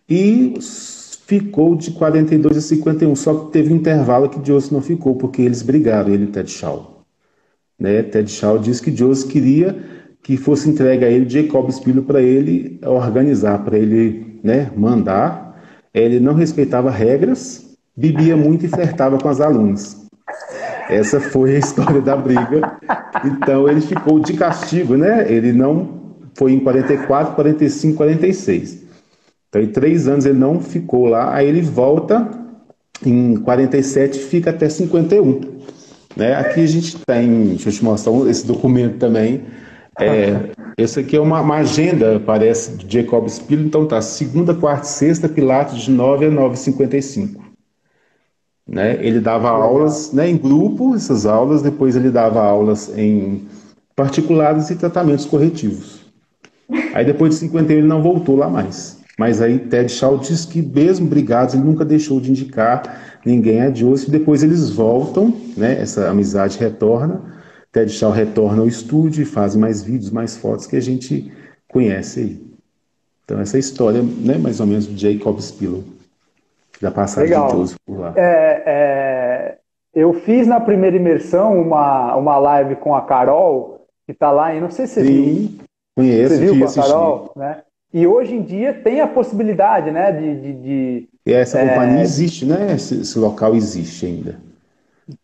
e ficou de 42 a 51, só que teve um intervalo que Joseph não ficou, porque eles brigaram, ele e Ted Shaw. Né, Ted Shaw disse que Joseph queria que fosse entregue a ele Jacob's Pillow para ele organizar, para ele, né, mandar. Ele não respeitava regras, bebia muito e flertava com as alunas. Essa foi a história da briga. Então ele ficou de castigo, né? Ele não foi em 44, 45, 46. Então em 3 anos ele não ficou lá. Aí ele volta em 47 e fica até 51. Né? Aqui a gente tem, deixa eu te mostrar esse documento também. Esse aqui é uma agenda, parece, de Jacob's Pillow. Então tá, segunda, quarta e sexta, Pilates de 9 a 9h55. Né? Ele dava aulas, né, em grupo, essas aulas, depois ele dava aulas em particulares e tratamentos corretivos. Aí depois de 51 ele não voltou lá mais. Mas aí Ted Shaw diz que mesmo brigados, ele nunca deixou de indicar ninguém a Joseph. Depois eles voltam, né, essa amizade retorna. Ted Shaw retorna ao estúdio e faz mais vídeos, mais fotos que a gente conhece aí. Então essa é a história, né, mais ou menos, do Jacob Spillow, da passagem de Joseph por lá. Eu fiz na primeira imersão uma live com a Carol, que está lá, e não sei se você viu. Conheço, você viu com a Carol, né? E hoje em dia tem a possibilidade, né, E essa companhia existe, né? Esse local existe ainda.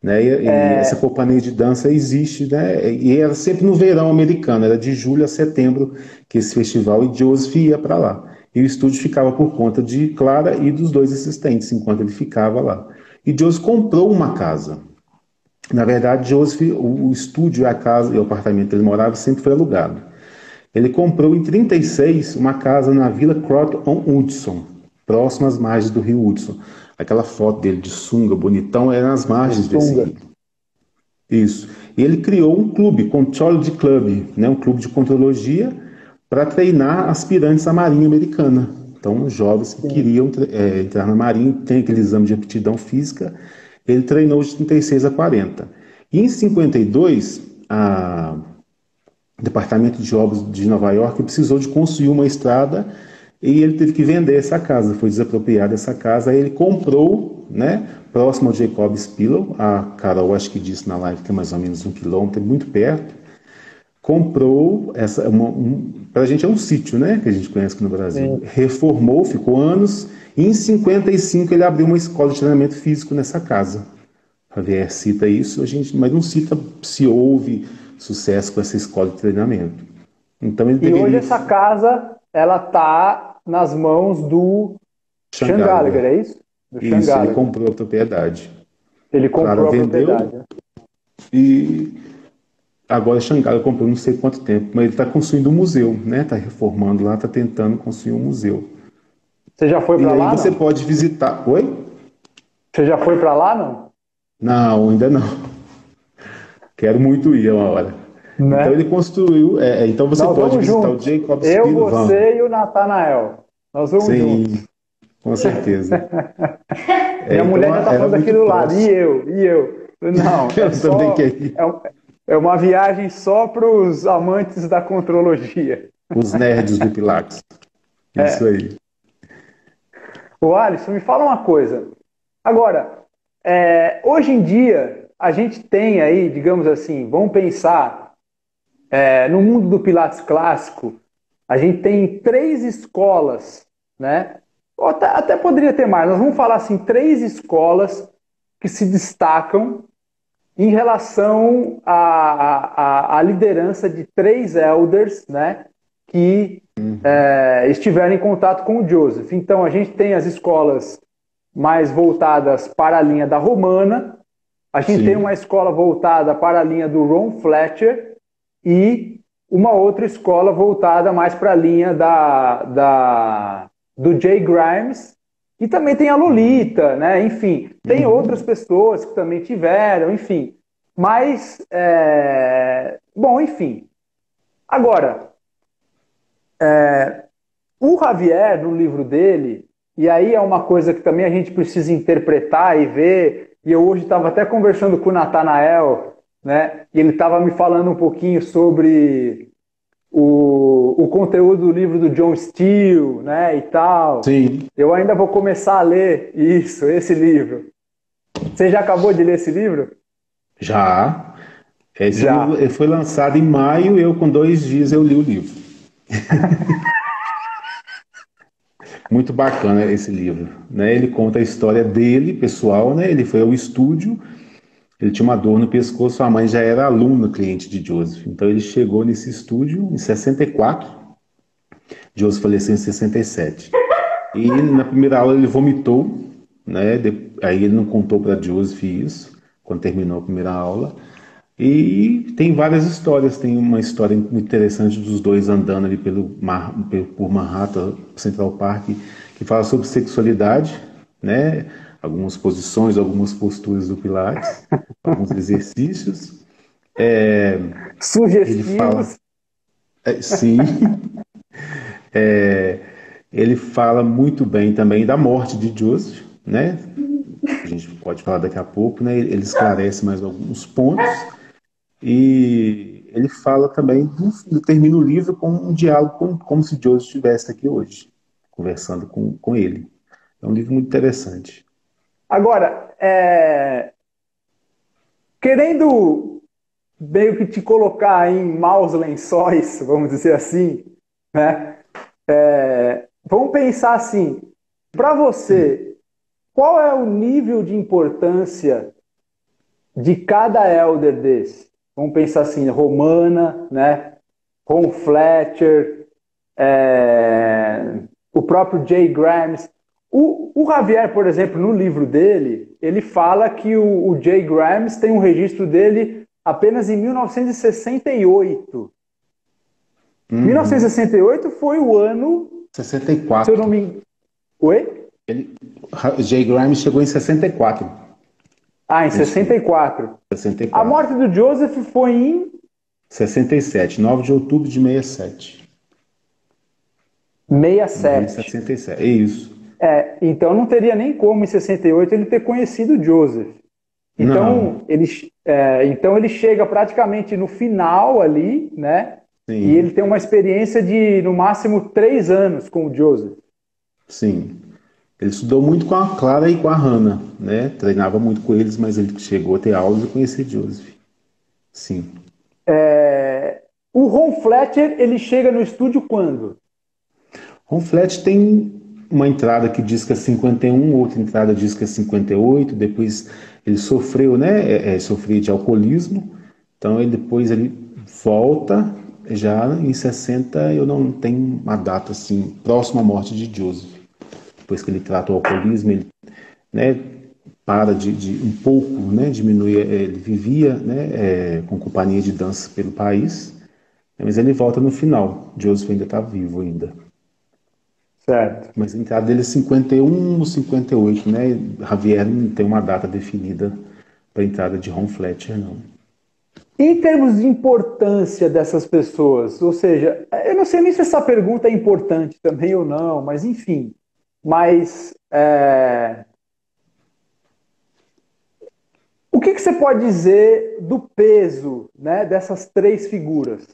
Né? E essa companhia de dança existe, né? E era sempre no verão americano, era de julho a setembro que esse festival, e Joseph ia para lá. E o estúdio ficava por conta de Clara e dos dois assistentes, enquanto ele ficava lá. E Joseph comprou uma casa. Na verdade, Joseph, o estúdio, a casa e o apartamento que ele morava sempre foi alugado. Ele comprou em 1936 uma casa na Vila Croton-Hudson, próximo às margens do rio Hudson. Aquela foto dele de sunga, bonitão, era nas margens desse rio. Isso. E ele criou um clube, Contrology Club, né, um clube de contrologia para treinar aspirantes à Marinha Americana. Então, jovens que queriam entrar na Marinha, tem aquele exame de aptidão física, ele treinou de 36 a 40. E em 52, o Departamento de Obras de Nova York precisou de construir uma estrada e ele teve que vender essa casa, foi desapropriada essa casa, aí ele comprou, né, próximo ao Jacob Spillow, a Carol acho que disse na live que é mais ou menos 1 quilômetro, muito perto, comprou, para a gente é um sítio, né, que a gente conhece aqui no Brasil, reformou, ficou anos, e em 55 ele abriu uma escola de treinamento físico nessa casa. A VR cita isso, mas não cita se houve sucesso com essa escola de treinamento. Então ele deveria... hoje essa casa, ela está nas mãos do Sean Gallagher, é isso? Isso, ele comprou a propriedade. Ele comprou a propriedade. E agora Sean Gallagher comprou não sei quanto tempo, mas ele está construindo um museu, né? Está reformando lá, está tentando construir um museu. Você já foi para lá? E aí você pode visitar. Oi? Você já foi para lá, não? Não, ainda não. Quero muito ir uma hora. Né? Então ele construiu. Então você pode visitar o Jacob Spillow. Você e o Nathanael. Nós vamos juntos. Com certeza. Minha mulher já está falando aqui do lado. E eu? Não, eu também quero ir. É uma viagem só para os amantes da contrologia. Os nerds do Pilates. Isso aí. Ô Alisson, me fala uma coisa. Agora, hoje em dia, a gente tem aí, digamos assim, vamos pensar, no mundo do Pilates clássico, a gente tem 3 escolas, né? Ou até poderia ter mais, nós vamos falar assim, 3 escolas que se destacam em relação à liderança de 3 elders, né, que estiveram em contato com o Joseph. Então, a gente tem as escolas mais voltadas para a linha da Romana, a gente tem uma escola voltada para a linha do Ron Fletcher e uma outra escola voltada mais para a linha do Jay Grimes, e também tem a Lolita, né? Enfim, tem outras pessoas que também tiveram, enfim. Mas, bom, enfim. Agora, o Javier, no livro dele, e aí é uma coisa que também a gente precisa interpretar e ver, e eu hoje estava até conversando com o Nathanael, né? E ele estava me falando um pouquinho sobre o conteúdo do livro do John Steele, né, e tal. Sim. Eu ainda vou começar a ler esse livro. Você já acabou de ler esse livro? Já. Esse livro foi lançado em maio, eu com 2 dias eu li o livro. Muito bacana esse livro, né? Ele conta a história dele, pessoal, né? Ele foi ao estúdio, ele tinha uma dor no pescoço, sua mãe já era aluna, cliente de Joseph. Então ele chegou nesse estúdio em 64, Joseph faleceu em 67. E na primeira aula ele vomitou, né? Aí ele não contou para Joseph isso, quando terminou a primeira aula. E tem várias histórias, tem uma história interessante dos dois andando ali por Manhattan, Central Park, que fala sobre sexualidade, né? Algumas posições, algumas posturas do Pilates, alguns exercícios. Sugestivos. Ele fala, sim. Ele fala muito bem também da morte de Joseph, né? A gente pode falar daqui a pouco, né? Ele esclarece mais alguns pontos. E ele fala também, termina o livro com um diálogo como se Joseph estivesse aqui hoje, conversando com ele. É um livro muito interessante. Agora, querendo meio que te colocar em maus lençóis, vamos dizer assim, né? Vamos pensar assim, para você, qual é o nível de importância de cada elder desse? Vamos pensar assim, Romana, né? Ron Fletcher, o próprio Jay Grams. O Javier, por exemplo, no livro dele, ele fala que o Jay Grams tem um registro dele apenas em 1968. 1968 foi o ano... 64. Se eu não me engano... Oi? Jay Grimes chegou em 64. Em 64. 64. A morte do Joseph foi em... 67, 9 de outubro de 67. 67. 67, é isso. Então não teria nem como em 68 ele ter conhecido o Joseph. Então ele chega praticamente no final ali, né? Sim. E ele tem uma experiência de, no máximo, 3 anos com o Joseph. Sim. Ele estudou muito com a Clara e com a Hannah, né? Treinava muito com eles, mas ele chegou a ter aulas e conhecer Joseph. Sim. O Ron Fletcher, ele chega no estúdio quando? Ron Fletcher tem uma entrada que diz que é 51, outra entrada diz que é 58, depois ele sofreu, né? Sofreu de alcoolismo, então depois ele volta, já em 60 eu não tenho uma data assim, próxima à morte de Joseph. Depois que ele trata o alcoolismo, ele, né, para de um pouco, né, diminuir, ele vivia, né, com companhia de dança pelo país, mas ele volta no final. Joseph ainda está vivo ainda. Certo. Mas a entrada dele é 51 ou 58, né? Javier não tem uma data definida para a entrada de Ron Fletcher, não. Em termos de importância dessas pessoas, ou seja, eu não sei nem se essa pergunta é importante também ou não, mas enfim. Mas o que você pode dizer do peso, né, dessas 3 figuras?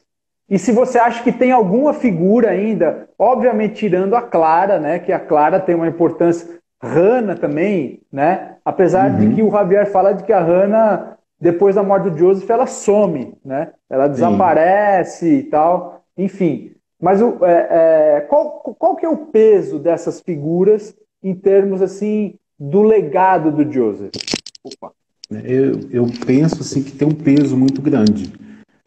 E se você acha que tem alguma figura ainda, obviamente tirando a Clara, né, que a Clara tem uma importância, Hannah também, né, apesar de que o Javier fala de que a Hannah, depois da morte do Joseph, ela some, né, ela desaparece e tal, enfim. Mas qual que é o peso dessas figuras em termos assim do legado do Joseph? Opa. Eu penso assim que tem um peso muito grande,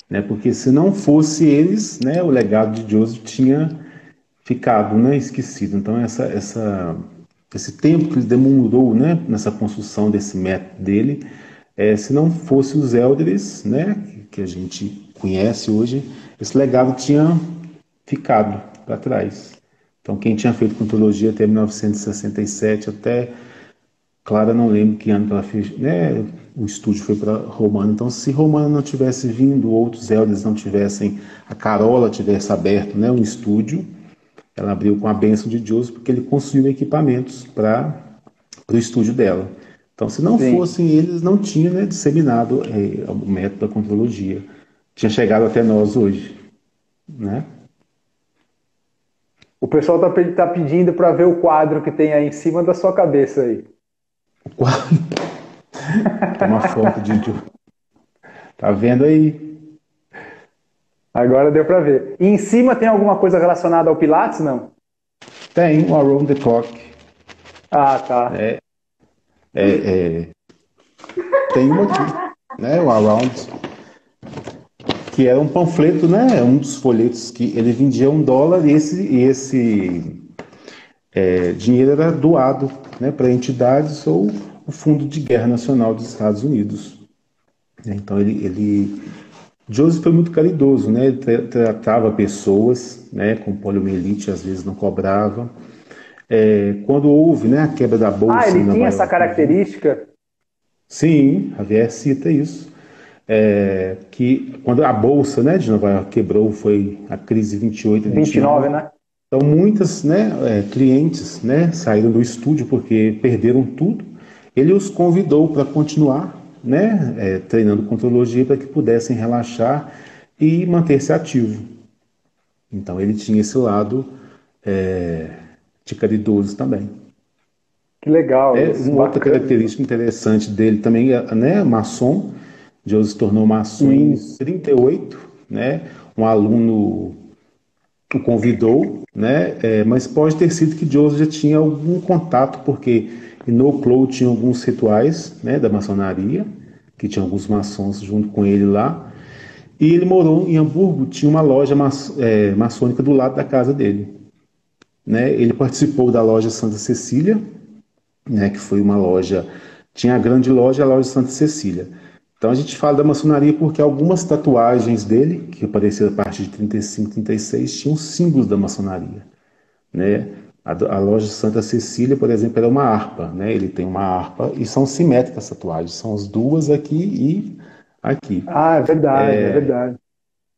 né? Porque se não fosse eles, né, o legado de Joseph tinha ficado, né, esquecido. Então esse tempo que ele demorou, né, nessa construção desse método dele, se não fosse os elders, né, que a gente conhece hoje, esse legado tinha ficado para trás. Então quem tinha feito Contrologia até 1967, até Clara, não lembro que ano que ela fez, né? O estúdio foi para Romana. Então, se Romana não tivesse vindo, outros elders não tivessem, a Carola tivesse aberto, né, um estúdio, ela abriu com a bênção de Joseph, porque ele construiu equipamentos para o estúdio dela. Então, se não fossem eles, não tinha, né, disseminado o método da Contrologia. Tinha chegado até nós hoje, né? O pessoal tá pedindo para ver o quadro que tem aí em cima da sua cabeça aí. Tem uma foto de Joseph. Tá vendo aí? Agora deu para ver. E em cima tem alguma coisa relacionada ao Pilates, não? Tem o Around the Clock. Ah, tá. Tem uma aqui, né? O Around, que era um panfleto, né? Um dos folhetos que ele vendia $1 e esse dinheiro era doado, né, para entidades ou o Fundo de Guerra Nacional dos Estados Unidos. Então Joseph foi muito caridoso, né? Ele tratava pessoas, né, com poliomielite, às vezes não cobrava. Quando houve, né, a quebra da bolsa, ele tinha essa característica? Sim, Javier cita isso. Que quando a bolsa, né, de Nova York quebrou, foi a crise 28 e 29, né? Então muitas, né, clientes, né, saíram do estúdio porque perderam tudo. Ele os convidou para continuar, né, treinando contrologia para que pudessem relaxar e manter-se ativo. Então ele tinha esse lado de caridoso também. Que legal isso, Uma outra bacana. característica interessante dele também é, né, maçom. Joseph se tornou maçom em Isso. 38, né? Um aluno o convidou, né? Mas pode ter sido que Joseph já tinha algum contato, porque no Cloud tinha alguns rituais, né, da maçonaria, que tinha alguns maçons junto com ele lá. E ele morou em Hamburgo, tinha uma loja maçônica do lado da casa dele. Né? Ele participou da loja Santa Cecília, né, que foi uma loja, tinha a grande loja e a loja Santa Cecília. Então a gente fala da maçonaria porque algumas tatuagens dele, que apareceram a partir de 35, 36, tinham símbolos da maçonaria. Né? A loja Santa Cecília, por exemplo, era uma harpa. Né? Ele tem uma harpa e são simétricas as tatuagens, são as duas aqui e aqui. Ah, é verdade, é verdade.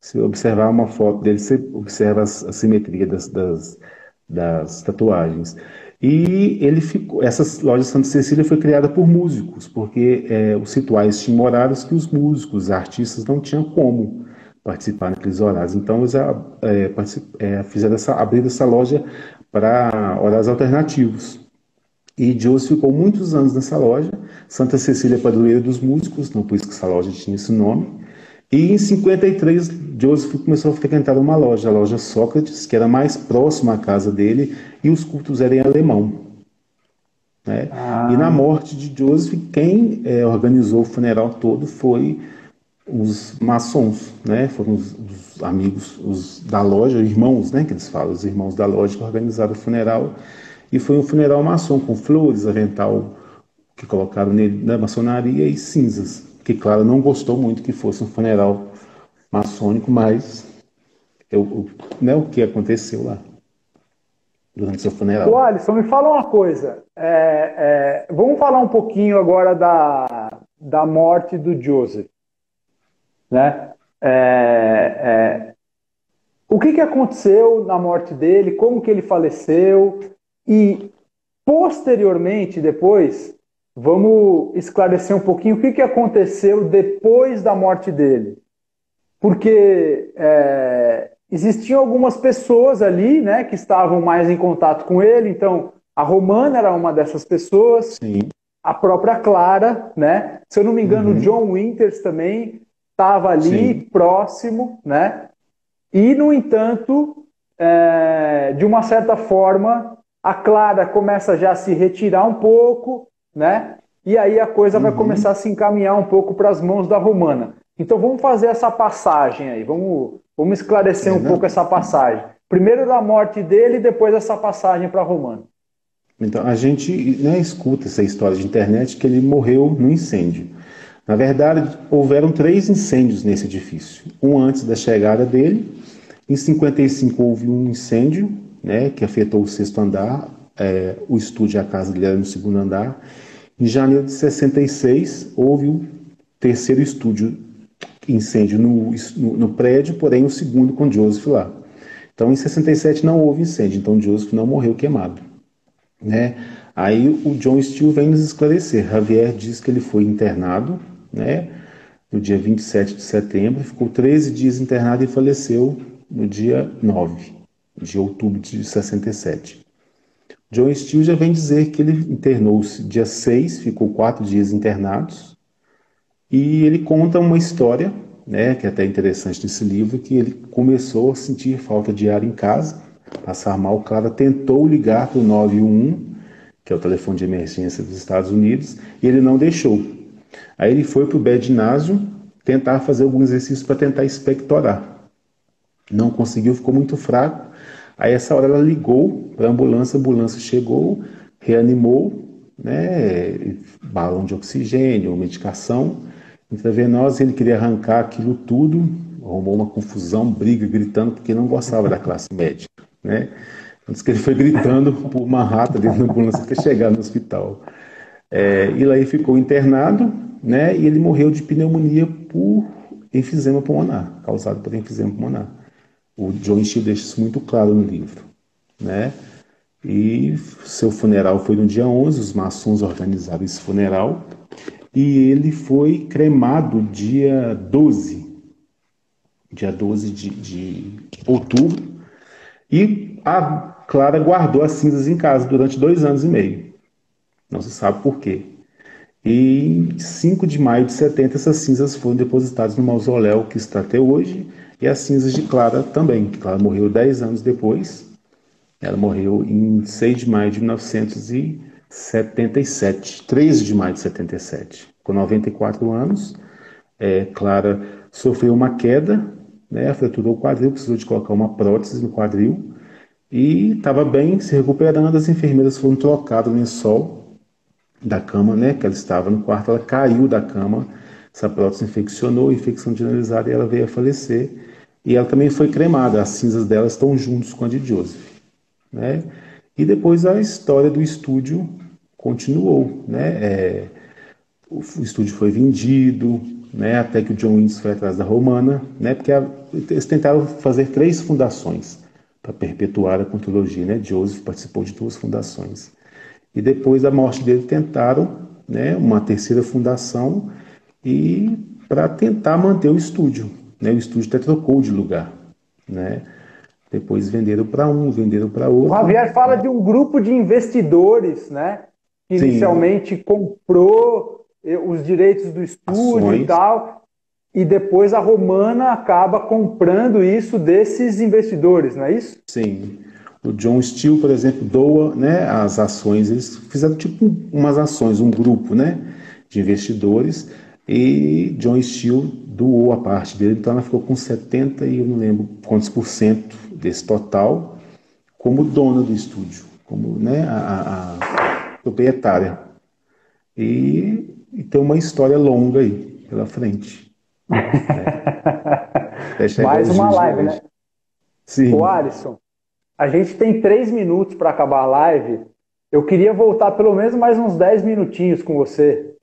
Se observar uma foto dele, você observa a simetria das tatuagens. E ele ficou. Essa loja Santa Cecília foi criada por músicos, porque os rituais tinham horários que os músicos, os artistas não tinham como participar naqueles horários. Então eles fizeram abriram essa loja para horários alternativos. E Joseph ficou muitos anos nessa loja. Santa Cecília Padroeira dos Músicos, não por isso que essa loja tinha esse nome. E em 53, Joseph começou a frequentar uma loja, a loja Sócrates, que era mais próxima à casa dele, e os cultos eram em alemão. Né? E na morte de Joseph, quem organizou o funeral todo foi os maçons, né? Foram os amigos da loja, irmãos, né? Que eles falam, os irmãos da loja que organizaram o funeral. E foi um funeral maçom, com flores, avental que colocaram nele da maçonaria e cinzas. Que, claro, não gostou muito que fosse um funeral maçônico, mas né, o que aconteceu lá durante seu Ô, funeral. Alisson, me fala uma coisa. Vamos falar um pouquinho agora da morte do Joseph, né? O que aconteceu na morte dele? Como que ele faleceu? E posteriormente, depois, vamos esclarecer um pouquinho o que aconteceu depois da morte dele. Porque existiam algumas pessoas ali, né, que estavam mais em contato com ele. Então, a Romana era uma dessas pessoas. Sim. A própria Clara, né? Se eu não me engano, o John Winters também estava ali. Sim. Próximo, né? E, no entanto, de uma certa forma, a Clara começa já a se retirar um pouco, né? E aí a coisa vai começar a se encaminhar um pouco para as mãos da Romana. Então vamos fazer essa passagem aí, vamos esclarecer um pouco essa passagem. Primeiro da morte dele e depois essa passagem para a Romana. Então a gente, né, escuta essa história de internet que ele morreu no incêndio. Na verdade, houveram 3 incêndios nesse edifício. Um antes da chegada dele. Em 55 houve um incêndio, né, que afetou o 6º andar. O estúdio e a casa dele era no 2º andar. Em janeiro de 66 houve o 3º incêndio no prédio, porém o 2º com Joseph lá. Então em 67 não houve incêndio, então Joseph não morreu queimado. Né? Aí o John Steele vem nos esclarecer. Javier diz que ele foi internado, né, no dia 27 de setembro, ficou 13 dias internado e faleceu no dia 9 de outubro de 67. John Steele já vem dizer que ele internou-se dia 6, ficou 4 dias internados, e ele conta uma história, né, que é até interessante nesse livro, que ele começou a sentir falta de ar em casa, passar mal. Clara tentou ligar para o 911, que é o telefone de emergência dos Estados Unidos, e ele não deixou. Aí ele foi para o bed-ginásio tentar fazer algum exercício para tentar expectorar. Não conseguiu, ficou muito fraco. Aí essa hora ela ligou para a ambulância chegou, reanimou, né, balão de oxigênio, medicação intravenosa. Ele queria arrancar aquilo tudo, arrumou uma confusão, briga, gritando, porque não gostava da classe médica, né? Antes que ele foi gritando por uma rata dentro da ambulância até chegar no hospital. E lá ele ficou internado, né, e ele morreu de pneumonia por enfisema pulmonar, causado por enfisema pulmonar. O John Steele deixa isso muito claro no livro, né? E seu funeral foi no dia 11, os maçons organizaram esse funeral, e ele foi cremado dia 12 de outubro, e a Clara guardou as cinzas em casa durante 2 anos e meio. Não se sabe por quê. E em 5 de maio de 70, essas cinzas foram depositadas no mausoléu que está até hoje, e as cinzas de Clara também. Clara morreu 10 anos depois. Ela morreu em 6 de maio de 1977, 13 de maio de 77, com 94 anos. Clara sofreu uma queda, né, fraturou o quadril, precisou de colocar uma prótese no quadril, e estava bem, se recuperando. As enfermeiras foram trocar o lençol da cama, né, que ela estava no quarto. Ela caiu da cama, essa prótese infeccionou, infecção generalizada, e ela veio a falecer. E ela também foi cremada, as cinzas dela estão juntos com a de Joseph, né? E depois a história do estúdio continuou, né? O estúdio foi vendido, né? Até que o John Williams foi atrás da Romana, né? Porque eles tentaram fazer 3 fundações para perpetuar a cultologia, né? Joseph participou de 2 fundações. E depois da morte dele tentaram, né, uma terceira fundação, e para tentar manter o estúdio, né? O estúdio até trocou de lugar, né? Depois venderam para um, venderam para O outro. Javier fala de um grupo de investidores, né? Que inicialmente comprou os direitos do estúdio e tal, e depois a Romana acaba comprando isso desses investidores, não é isso? Sim. O John Steele, por exemplo, doa, né, as ações. Eles fizeram tipo umas ações, um grupo, né, de investidores, e John Steele doou a parte dele, então ela ficou com 70 e eu não lembro quantos por cento desse total, como dona do estúdio, como, né, a proprietária. E tem uma história longa aí pela frente. Mais uma live, né? Sim. Ô, Alisson, a gente tem 3 minutos para acabar a live. Eu queria voltar pelo menos mais uns 10 minutinhos com você.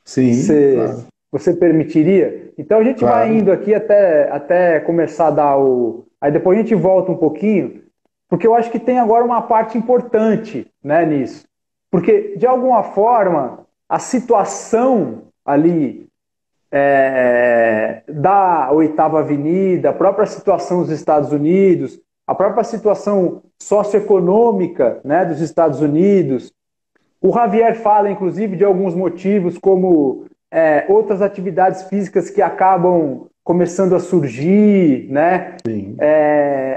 Sim, claro. Você permitiria? Então a gente vai indo aqui até começar a dar o... Aí depois a gente volta um pouquinho, porque eu acho que tem agora uma parte importante, né, nisso. Porque, de alguma forma, a situação ali da Oitava Avenida, a própria situação dos Estados Unidos, a própria situação socioeconômica, né, dos Estados Unidos. O Javier fala, inclusive, de alguns motivos, como outras atividades físicas que acabam começando a surgir, né?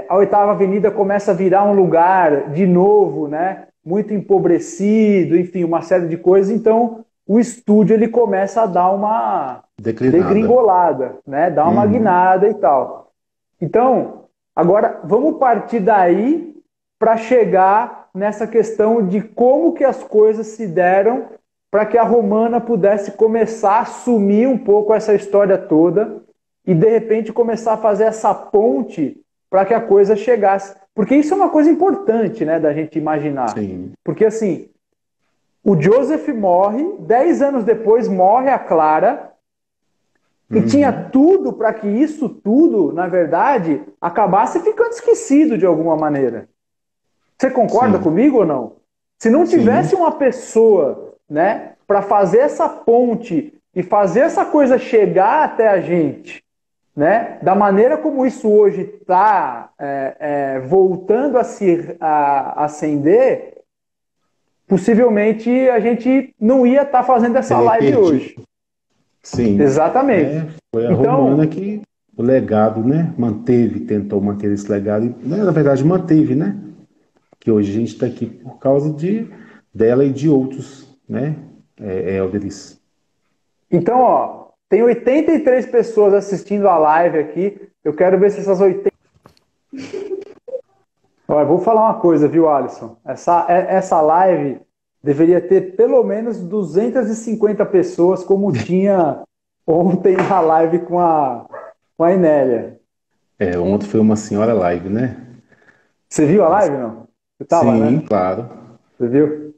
A Oitava Avenida começa a virar um lugar, de novo, né, muito empobrecido, enfim, uma série de coisas. Então, o estúdio ele começa a dar uma degringolada, né? Dar uma guinada e tal. Então, agora, vamos partir daí para chegar nessa questão de como que as coisas se deram para que a Romana pudesse começar a assumir um pouco essa história toda e, de repente, começar a fazer essa ponte para que a coisa chegasse. Porque isso é uma coisa importante, né, da gente imaginar. Sim. Porque, assim, o Joseph morre, 10 anos depois morre a Clara, e tinha tudo para que isso tudo, na verdade, acabasse ficando esquecido de alguma maneira. Você concorda comigo ou não? Se não tivesse uma pessoa, né, para fazer essa ponte e fazer essa coisa chegar até a gente, né, da maneira como isso hoje está voltando a se acender, possivelmente a gente não ia estar fazendo essa live hoje. Sim. Exatamente. Foi a Romana que o legado, né, tentou manter esse legado, e, na verdade, manteve, né? Que hoje a gente está aqui por causa dela e de outros, né, Elderis. Então, ó, tem 83 pessoas assistindo a live aqui. Eu quero ver se essas 80... Olha, vou falar uma coisa, viu, Alisson? Essa live deveria ter pelo menos 250 pessoas, como tinha ontem na live com a Inélia. Ontem foi uma senhora live, né? Você viu a live, não? Você tava, Sim, né? claro. Você viu?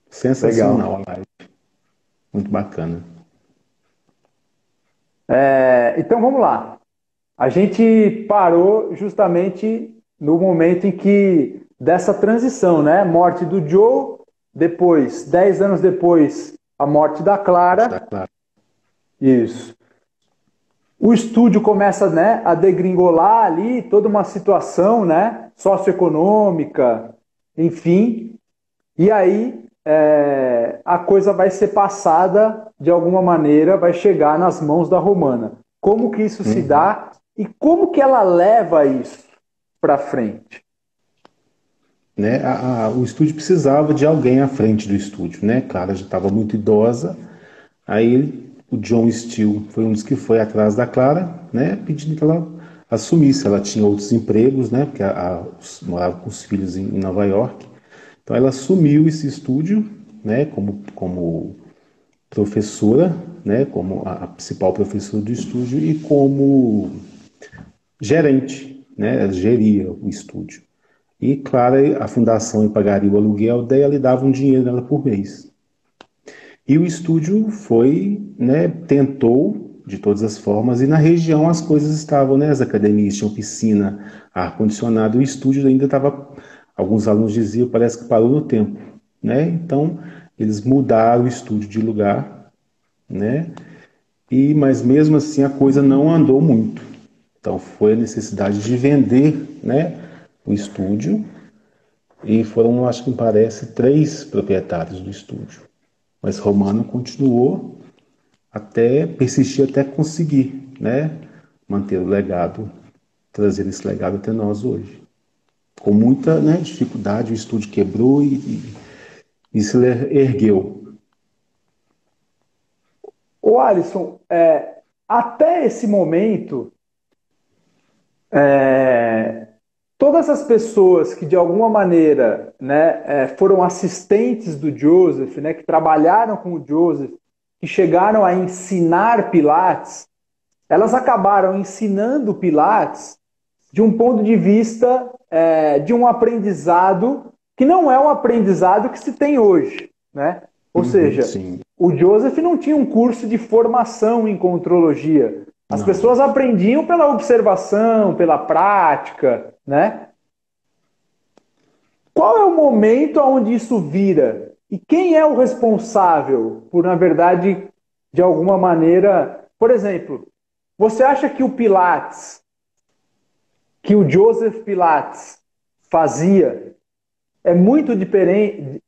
Sensacional. Legal. A live. Muito bacana. Então vamos lá. A gente parou justamente no momento em que dessa transição, né? Morte do Joe, depois, 10 anos depois, a morte da Clara. Isso. O estúdio começa, né, a degringolar ali, toda uma situação, né, socioeconômica, enfim. E aí a coisa vai ser passada de alguma maneira, vai chegar nas mãos da Romana. Como que isso se dá e como que ela leva isso para frente? Né, o estúdio precisava de alguém à frente do estúdio, né? Clara já estava muito idosa, aí o John Steele foi um dos que foi atrás da Clara, né? Pedindo que ela assumisse. Ela tinha outros empregos, né? Porque morava com os filhos em Nova York. Então ela assumiu esse estúdio, né? Como professora, né? Como a principal professora do estúdio e como gerente, né? Ela geria o estúdio. E, claro, a fundação pagaria o aluguel dela e dava um dinheiro nela por mês. E o estúdio foi, né, tentou de todas as formas, e na região as coisas estavam, né, as academias tinham piscina, ar-condicionado, o estúdio ainda estava, alguns alunos diziam, parece que parou no tempo, né? Então, eles mudaram o estúdio de lugar, né? Mas mesmo assim a coisa não andou muito. Então, foi a necessidade de vender, né, o estúdio. E foram, acho que me parece, 3 proprietários do estúdio. Mas Romano continuou até persistir até conseguir, né, manter o legado, trazer esse legado até nós hoje. Com muita, né, dificuldade, o estúdio quebrou e se ergueu. Ô Alisson, até esse momento, todas as pessoas que de alguma maneira, né, foram assistentes do Joseph, né, que trabalharam com o Joseph, que chegaram a ensinar Pilates, elas acabaram ensinando Pilates de um ponto de vista de um aprendizado que não é um aprendizado que se tem hoje, né? Ou seja, sim. o Joseph não tinha um curso de formação em contrologia. As pessoas aprendiam pela observação, pela prática, né? Qual é o momento onde isso vira? E quem é o responsável por, na verdade, de alguma maneira... Por exemplo, você acha que o Pilates, que o Joseph Pilates fazia, é muito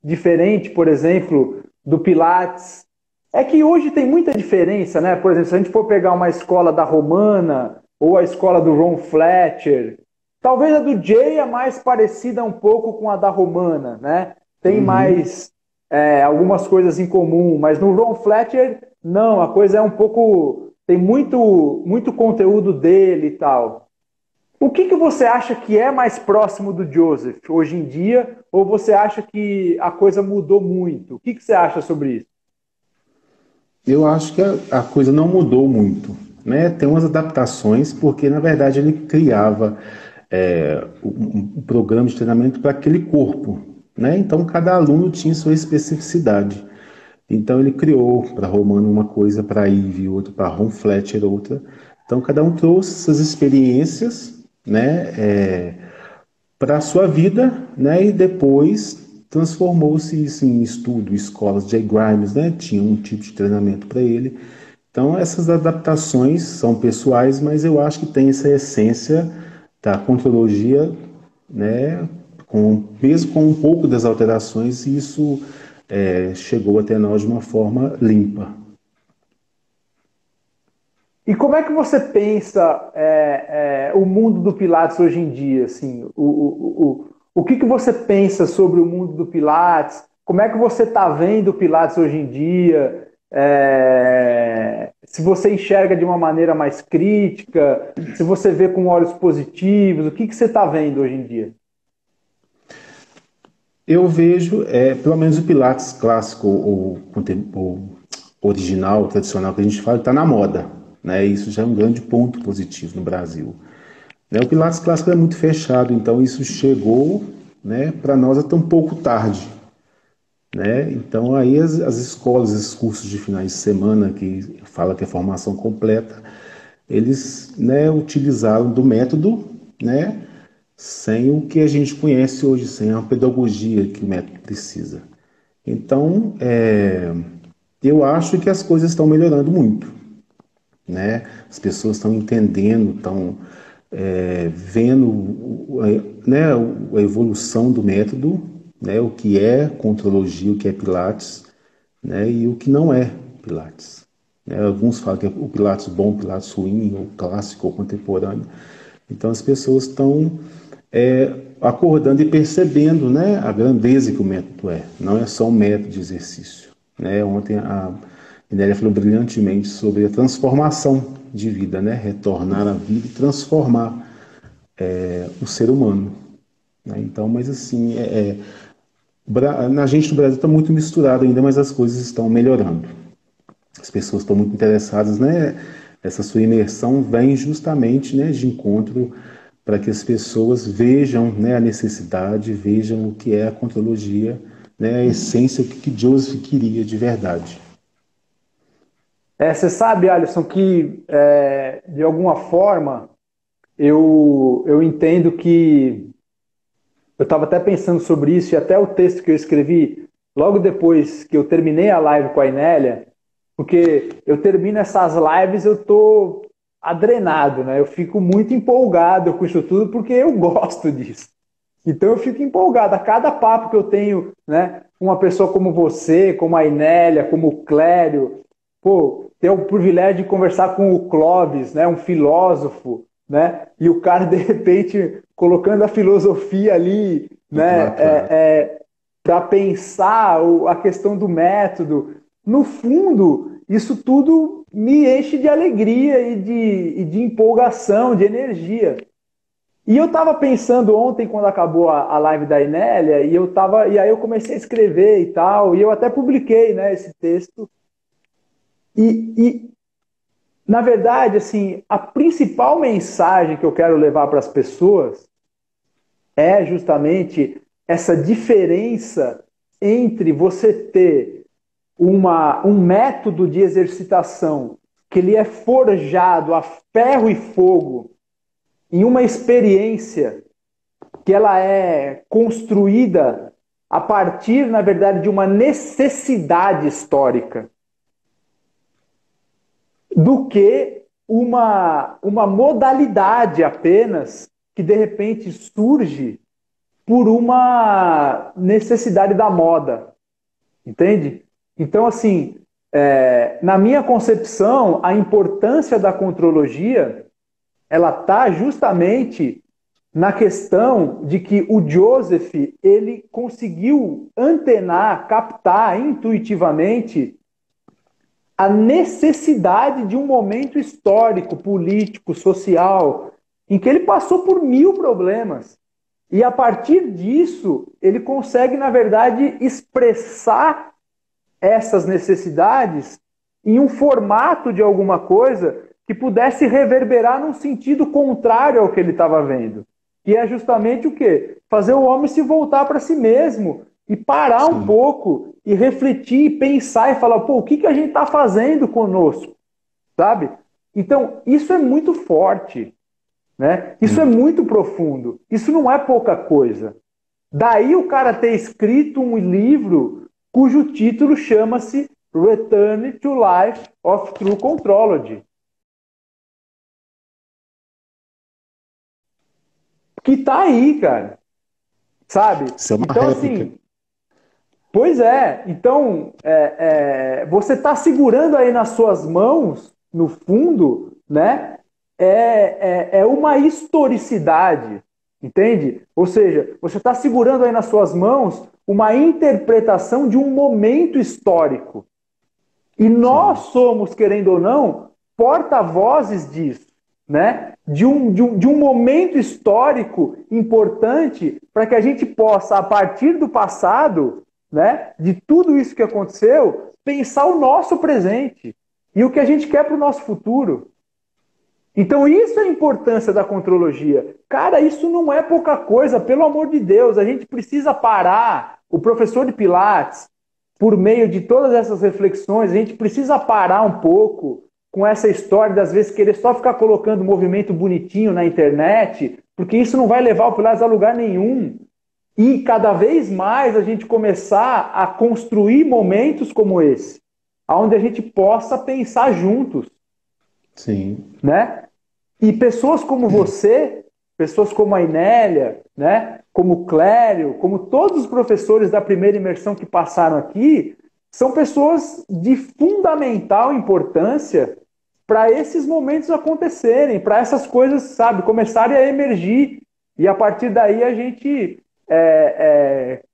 diferente, por exemplo, do Pilates? É que hoje tem muita diferença, né? Por exemplo, se a gente for pegar uma escola da Romana ou a escola do Ron Fletcher, talvez a do Jay é mais parecida um pouco com a da Romana, né? Tem mais algumas coisas em comum, mas no Ron Fletcher, não, a coisa é um pouco... Tem muito conteúdo dele e tal. O que você acha que é mais próximo do Joseph hoje em dia? Ou você acha que a coisa mudou muito? O que você acha sobre isso? Eu acho que a coisa não mudou muito, né? Tem umas adaptações, porque na verdade ele criava um programa de treinamento para aquele corpo, né? Então cada aluno tinha sua especificidade. Então ele criou para Romano uma coisa, para Ivy outra, para Ron Fletcher outra. Então cada um trouxe essas experiências, né, para a sua vida, né? E depois transformou-se isso em estudo, escolas. Jay Grimes, né, tinha um tipo de treinamento para ele. Então essas adaptações são pessoais, mas eu acho que tem essa essência da contrologia, né, mesmo com um pouco das alterações, isso chegou até nós de uma forma limpa. E como é que você pensa o mundo do Pilates hoje em dia? Assim, o que você pensa sobre o mundo do Pilates? Como é que você está vendo o Pilates hoje em dia? Se você enxerga de uma maneira mais crítica, se você vê com olhos positivos, o que você está vendo hoje em dia? Eu vejo, pelo menos o Pilates clássico ou original, tradicional que a gente fala, está na moda, né? Isso já é um grande ponto positivo no Brasil. O Pilates clássico é muito fechado, então isso chegou, né, para nós até um pouco tarde, né? Então aí as escolas, os cursos de finais de semana que fala que é formação completa, eles, né, utilizaram do método, né, sem o que a gente conhece hoje, sem a pedagogia que o método precisa. Então, eu acho que as coisas estão melhorando muito, né? As pessoas estão entendendo, estão vendo né, a evolução do método, né, o que é contrologia, o que é Pilates, né, e o que não é Pilates. Alguns falam que é o Pilates bom, o Pilates ruim, ou clássico, ou contemporâneo. Então as pessoas estão acordando e percebendo, né, a grandeza que o método é. Não é só um método de exercício. Né? Ontem a Nélia falou brilhantemente sobre a transformação de vida, né? Retornar à vida e transformar o ser humano. Né? Então, mas assim, a gente no Brasil está muito misturado ainda, mas as coisas estão melhorando. As pessoas estão muito interessadas, né? Essa sua imersão vem justamente, né, de encontro para que as pessoas vejam, né, a necessidade, vejam o que é a contrologia, né, a essência, o que Joseph queria de verdade. Você sabe, Alisson, que de alguma forma eu entendo que eu estava até pensando sobre isso, e até o texto que eu escrevi logo depois que eu terminei a live com a Inélia, porque eu termino essas lives, eu tô adrenado, né? Eu fico muito empolgado com isso tudo, porque eu gosto disso. Então eu fico empolgado a cada papo que eu tenho, né? Com uma pessoa como você, como a Inélia, como o Clério, pô, ter o privilégio de conversar com o Clóvis, né? Um filósofo, né? E o cara, de repente, colocando a filosofia ali, né? Para pensar a questão do método. No fundo, isso tudo me enche de alegria e de empolgação, de energia. E eu estava pensando ontem, quando acabou a live da Inélia, e aí eu comecei a escrever e tal, e eu até publiquei, né, esse texto. Na verdade, assim, a principal mensagem que eu quero levar para as pessoas é justamente essa diferença entre você ter um método de exercitação que ele é forjado a ferro e fogo em uma experiência que ela é construída a partir, na verdade, de uma necessidade histórica, do que uma modalidade apenas que, de repente, surge por uma necessidade da moda. Entende? Então, assim, na minha concepção, a importância da contrologia ela está justamente na questão de que o Joseph ele conseguiu antenar, captar intuitivamente a necessidade de um momento histórico, político, social, em que ele passou por 1000 problemas. E a partir disso, ele consegue, na verdade, expressar essas necessidades em um formato de alguma coisa que pudesse reverberar num sentido contrário ao que ele estava vendo. Que é justamente o quê? Fazer o homem se voltar para si mesmo e parar um pouco e refletir, e pensar e falar, pô, o que a gente está fazendo conosco? Sabe? Então, isso é muito forte, né? Isso é muito profundo. Isso não é pouca coisa. Daí o cara ter escrito um livro cujo título chama-se Return to Life of True Contrology. Que tá aí, cara. Sabe? Isso é uma então, réplica. assim, pois é. Então, você tá segurando aí nas suas mãos, no fundo, né? É uma historicidade, entende? Ou seja, você está segurando aí nas suas mãos uma interpretação de um momento histórico. E nós somos, querendo ou não, porta-vozes disso, né? De um momento histórico importante para que a gente possa, a partir do passado, né, de tudo isso que aconteceu, pensar o nosso presente e o que a gente quer para o nosso futuro. Então isso é a importância da contrologia. Cara, isso não é pouca coisa, pelo amor de Deus. A gente precisa parar. O professor de Pilates, por meio de todas essas reflexões, a gente precisa parar um pouco com essa história das vezes querer só ficar colocando movimento bonitinho na internet, porque isso não vai levar o Pilates a lugar nenhum. E cada vez mais a gente começar a construir momentos como esse, onde a gente possa pensar juntos. Sim. Né? E pessoas como você, pessoas como a Inélia, né? Como o Clério, como todos os professores da primeira imersão que passaram aqui, são pessoas de fundamental importância para esses momentos acontecerem, para essas coisas, sabe, começarem a emergir e a partir daí a gente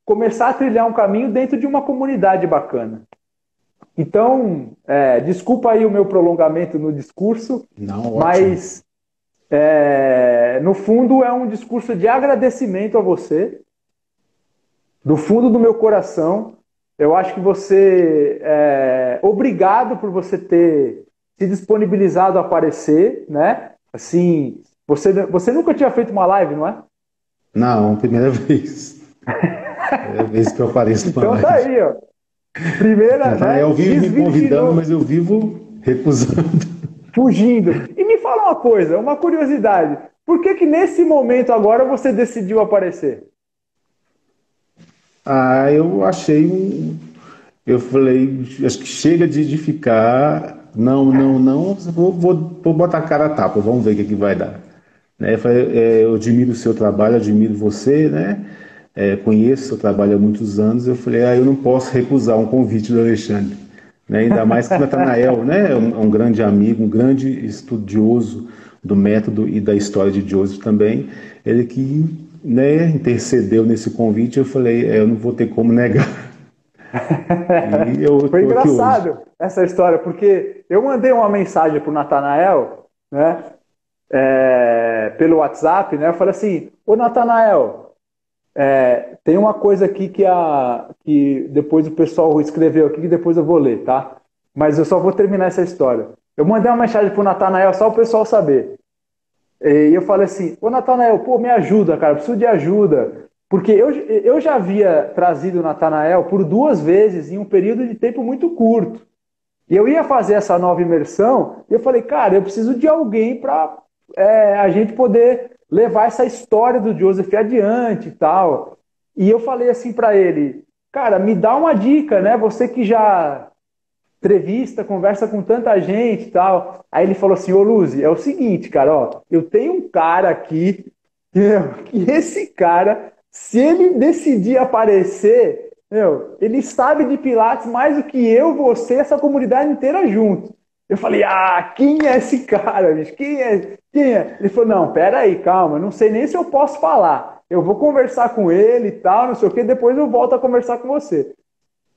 começar a trilhar um caminho dentro de uma comunidade bacana. Então, desculpa aí o meu prolongamento no discurso, Não, mas no fundo é um discurso de agradecimento a você, do fundo do meu coração. Eu acho que você obrigado por você ter se disponibilizado a aparecer, né? Assim, você nunca tinha feito uma live, não é? Não, primeira vez. Primeira vez que eu apareço numa Então tá live. aí, ó. Primeira, né? Eu vivo me convidando, Desvirginou, mas eu vivo recusando. fugindo. E me fala uma coisa, uma curiosidade. Por que nesse momento agora você decidiu aparecer? Eu achei. Eu falei, acho que chega de ficar. Não. Vou botar a cara a tapa, vamos ver o que vai dar. Né? Eu admiro o seu trabalho, admiro você, né? Conheço o seu trabalho há muitos anos. Eu falei, eu não posso recusar um convite do Alexandre. Né? Ainda mais que o Natanael, né? É um grande amigo, um grande estudioso do método e da história de Joseph também. Ele que, né, intercedeu nesse convite. Eu falei, eu não vou ter como negar. E eu Foi estou aqui hoje. engraçado essa história, porque eu mandei uma mensagem pro Natanael, né? Pelo WhatsApp, né? Eu falei assim, ô Natanael, tem uma coisa aqui que depois o pessoal escreveu aqui, que depois eu vou ler, tá? Mas eu só vou terminar essa história. Eu mandei uma mensagem pro Natanael só o pessoal saber. E eu falei assim, ô Natanael, pô, me ajuda, cara, preciso de ajuda. Porque eu já havia trazido o Natanael por 2 vezes em um período de tempo muito curto. E eu ia fazer essa nova imersão, e eu falei, cara, eu preciso de alguém para a gente poder levar essa história do Joseph adiante e tal. E eu falei assim para ele, cara, me dá uma dica, né? Você que já entrevista, conversa com tanta gente e tal. Aí ele falou assim, ô Luzi, é o seguinte, cara, ó, eu tenho um cara aqui, que esse cara, se ele decidir aparecer, ele sabe de Pilates mais do que eu, você, essa comunidade inteira junto. Eu falei, quem é esse cara, bicho? Quem é? Quem é? Ele falou, não, pera aí, calma, não sei nem se eu posso falar. Eu vou conversar com ele e tal, não sei o que, depois eu volto a conversar com você.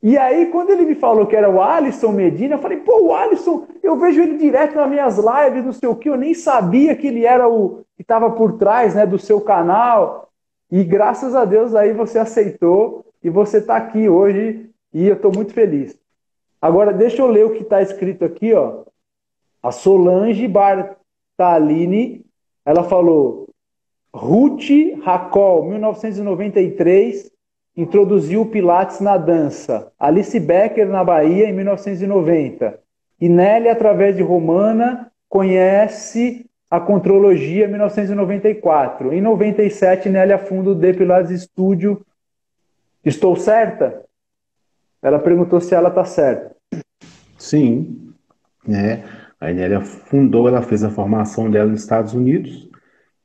E aí, quando ele me falou que era o Alisson Medina, eu falei, pô, o Alisson, eu vejo ele direto nas minhas lives, não sei o que, eu nem sabia que ele era o que estava por trás, né, do seu canal. E graças a Deus aí você aceitou e você está aqui hoje e eu estou muito feliz. Agora, deixa eu ler o que está escrito aqui, ó. A Solange Bartalini, ela falou, Ruth Racol, 1993, introduziu o Pilates na dança. Alice Becker, na Bahia, em 1990. E Nelly, através de Romana, conhece a contrologia em 1994. Em 97, Nelly funda o The Pilates Studio. Estou certa? Ela perguntou se ela está certa. Sim, né? A Inélia fundou, ela fez a formação dela nos Estados Unidos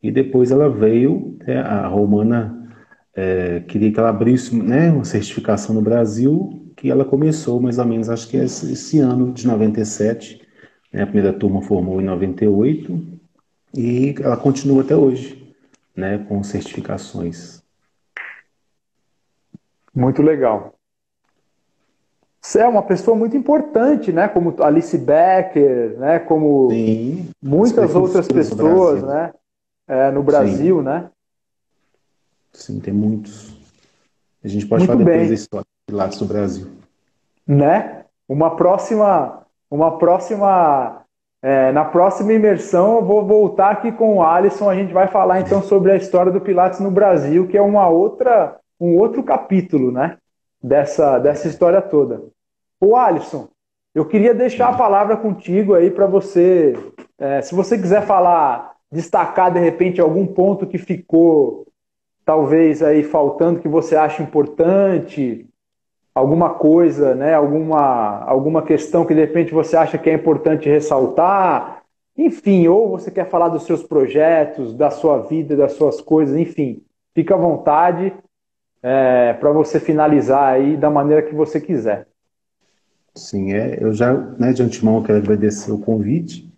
e depois ela veio, né, a Romana queria que ela abrisse, né, uma certificação no Brasil, que ela começou mais ou menos, acho que esse ano de 97, né, a primeira turma formou em 98 e ela continua até hoje, né, com certificações. Muito legal. Você é uma pessoa muito importante, né? Como Alice Becker, né? Como Sim, muitas outras pessoas, né? No Brasil, sim, né? sim, tem muitos. A gente pode Muito falar depois da bem, história de Pilates do Brasil. né? Na próxima imersão eu vou voltar aqui com o Alisson, a gente vai falar então sobre a história do Pilates no Brasil, que é um outro capítulo, né? Dessa história toda. O Alisson, eu queria deixar a palavra contigo aí para você, se você quiser falar destacar, de repente, algum ponto que ficou, talvez, aí faltando, que você acha importante, alguma coisa, né? Alguma questão que, de repente, você acha que é importante ressaltar, enfim, ou você quer falar dos seus projetos, da sua vida, das suas coisas, enfim, fica à vontade para você finalizar aí da maneira que você quiser. Sim, eu já, né, de antemão, eu quero agradecer o convite,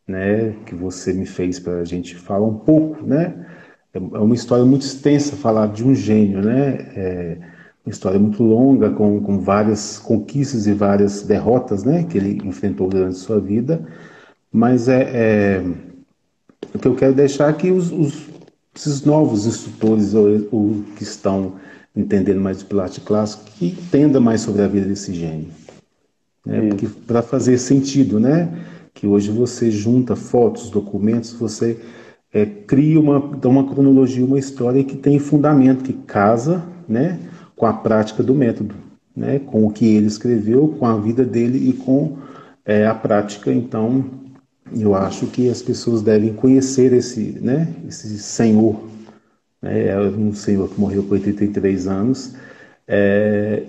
né, que você me fez para a gente falar um pouco, né? É uma história muito extensa falar de um gênio, né? É uma história muito longa, com várias conquistas e várias derrotas, né, que ele enfrentou durante sua vida. Mas o que eu quero deixar aqui, esses novos instrutores ou que estão entendendo mais de Pilates clássico, que entenda mais sobre a vida desse gênio. Né? Porque para fazer sentido, né? Que hoje você junta fotos, documentos, você cria dá uma cronologia, uma história que tem fundamento, que casa, né, com a prática do método, né, com o que ele escreveu, com a vida dele e com a prática. Então, eu acho que as pessoas devem conhecer esse senhor, né, é um senhor que morreu com 83 anos,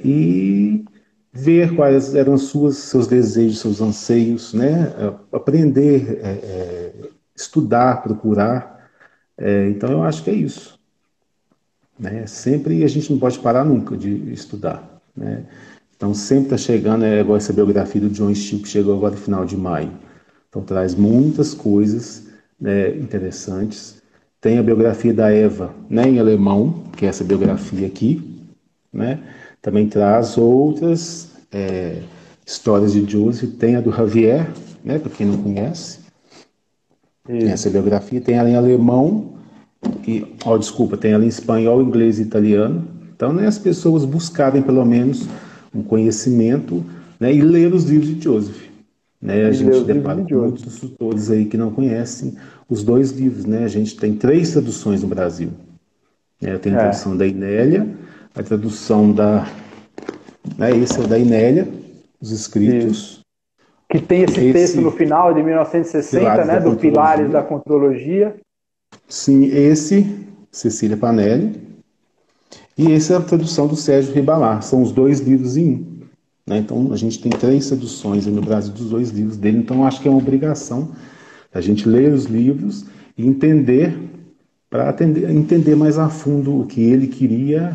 e ver quais eram seus desejos, seus anseios, né? Aprender, estudar, procurar. Então, eu acho que é isso. Né? Sempre a gente não pode parar nunca de estudar. Né? Então, sempre está chegando, igual essa biografia do John Steele, que chegou agora no final de maio. Então, traz muitas coisas, né, interessantes. Tem a biografia da Eva, né, em alemão, que é essa biografia aqui. Né? Também traz outras histórias de Joseph. Tem a do Javier, né, para quem não conhece. Tem essa biografia. Tem ela em alemão, desculpa, tem ela em espanhol, inglês e italiano. Então, né, as pessoas buscarem pelo menos um conhecimento, né, e ler os livros de Joseph. Né? A gente depara com muitos instrutores aí que não conhecem os dois livros. Né? A gente tem 3 traduções no Brasil. Eu tenho a tradução da Inélia, a tradução da... esse é o da Inélia, os escritos. Isso. Que tem esse texto no final de 1960, né, do Pilares da Contrologia. Sim, esse, Cecília Panelli. E esse é a tradução do Sérgio Ribalar. São os 2 livros em um. Né? Então, a gente tem 3 traduções no Brasil dos 2 livros dele. Então, acho que é uma obrigação a gente ler os livros e entender, para entender mais a fundo o que ele queria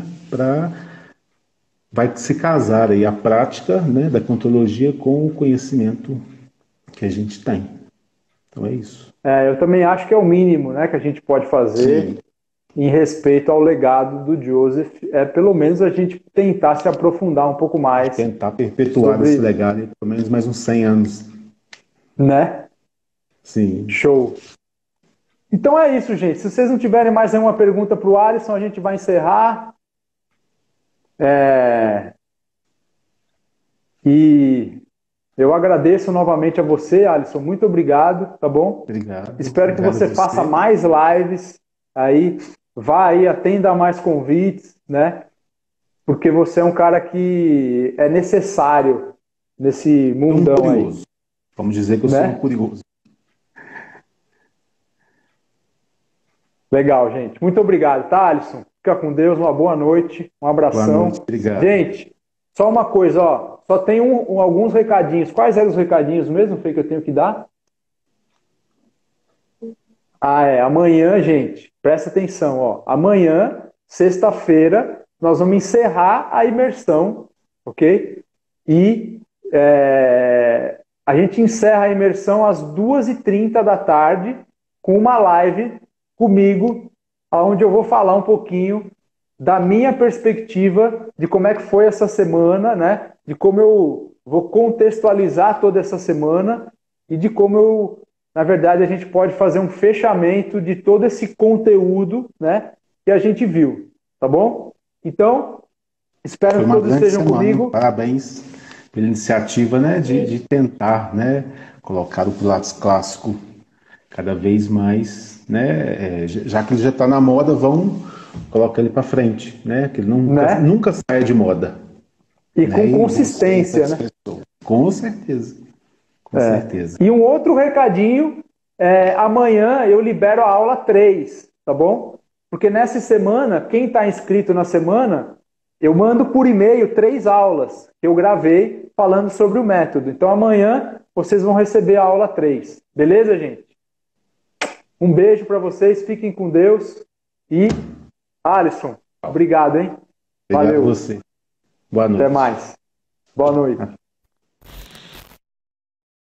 vai se casar aí a prática, né, da contrologia com o conhecimento que a gente tem. Então é isso. Eu também acho que é o mínimo, né, que a gente pode fazer. Sim. Em respeito ao legado do Joseph, pelo menos a gente tentar se aprofundar um pouco mais. Tentar perpetuar esse legado pelo menos mais uns 100 anos. Né? Sim. Show. Então é isso, gente. Se vocês não tiverem mais nenhuma pergunta para o Alisson, a gente vai encerrar. E eu agradeço novamente a você, Alisson. Muito obrigado, tá bom? Obrigado. Espero que você faça mais lives aí. Vá aí, atenda mais convites, né? Porque você é um cara que é necessário nesse mundão aí. Vamos dizer que eu sou um curioso. Legal, gente. Muito obrigado, tá, Alisson? Fica com Deus, uma boa noite, um abração. Boa noite, obrigado. Gente, só uma coisa, ó. Só tem alguns recadinhos. Quais eram os recadinhos mesmo, Fê, que eu tenho que dar? Amanhã, gente, presta atenção, ó. Amanhã, sexta-feira, nós vamos encerrar a imersão, ok? E a gente encerra a imersão às 2h30 da tarde com uma live comigo, onde eu vou falar um pouquinho da minha perspectiva de como é que foi essa semana, né? De como eu vou contextualizar toda essa semana e de como na verdade, a gente pode fazer um fechamento de todo esse conteúdo, né, que a gente viu, tá bom? Então, espero que todos estejam comigo. Parabéns pela iniciativa, né, de tentar, né, colocar o Pilates clássico cada vez mais, né, já que ele já está na moda, vamos colocar ele para frente, né, que ele nunca saia de moda. E né? Com consistência, né? Com certeza. Com certeza. E um outro recadinho Amanhã eu libero a aula 3, tá bom? Porque nessa semana, quem está inscrito na semana, eu mando por e-mail 3 aulas que eu gravei falando sobre o método. Então amanhã vocês vão receber a aula 3. Beleza, gente? Um beijo para vocês, fiquem com Deus. E, Alisson, obrigado, hein? Obrigado Valeu. a você. Boa noite. Até mais. Boa noite.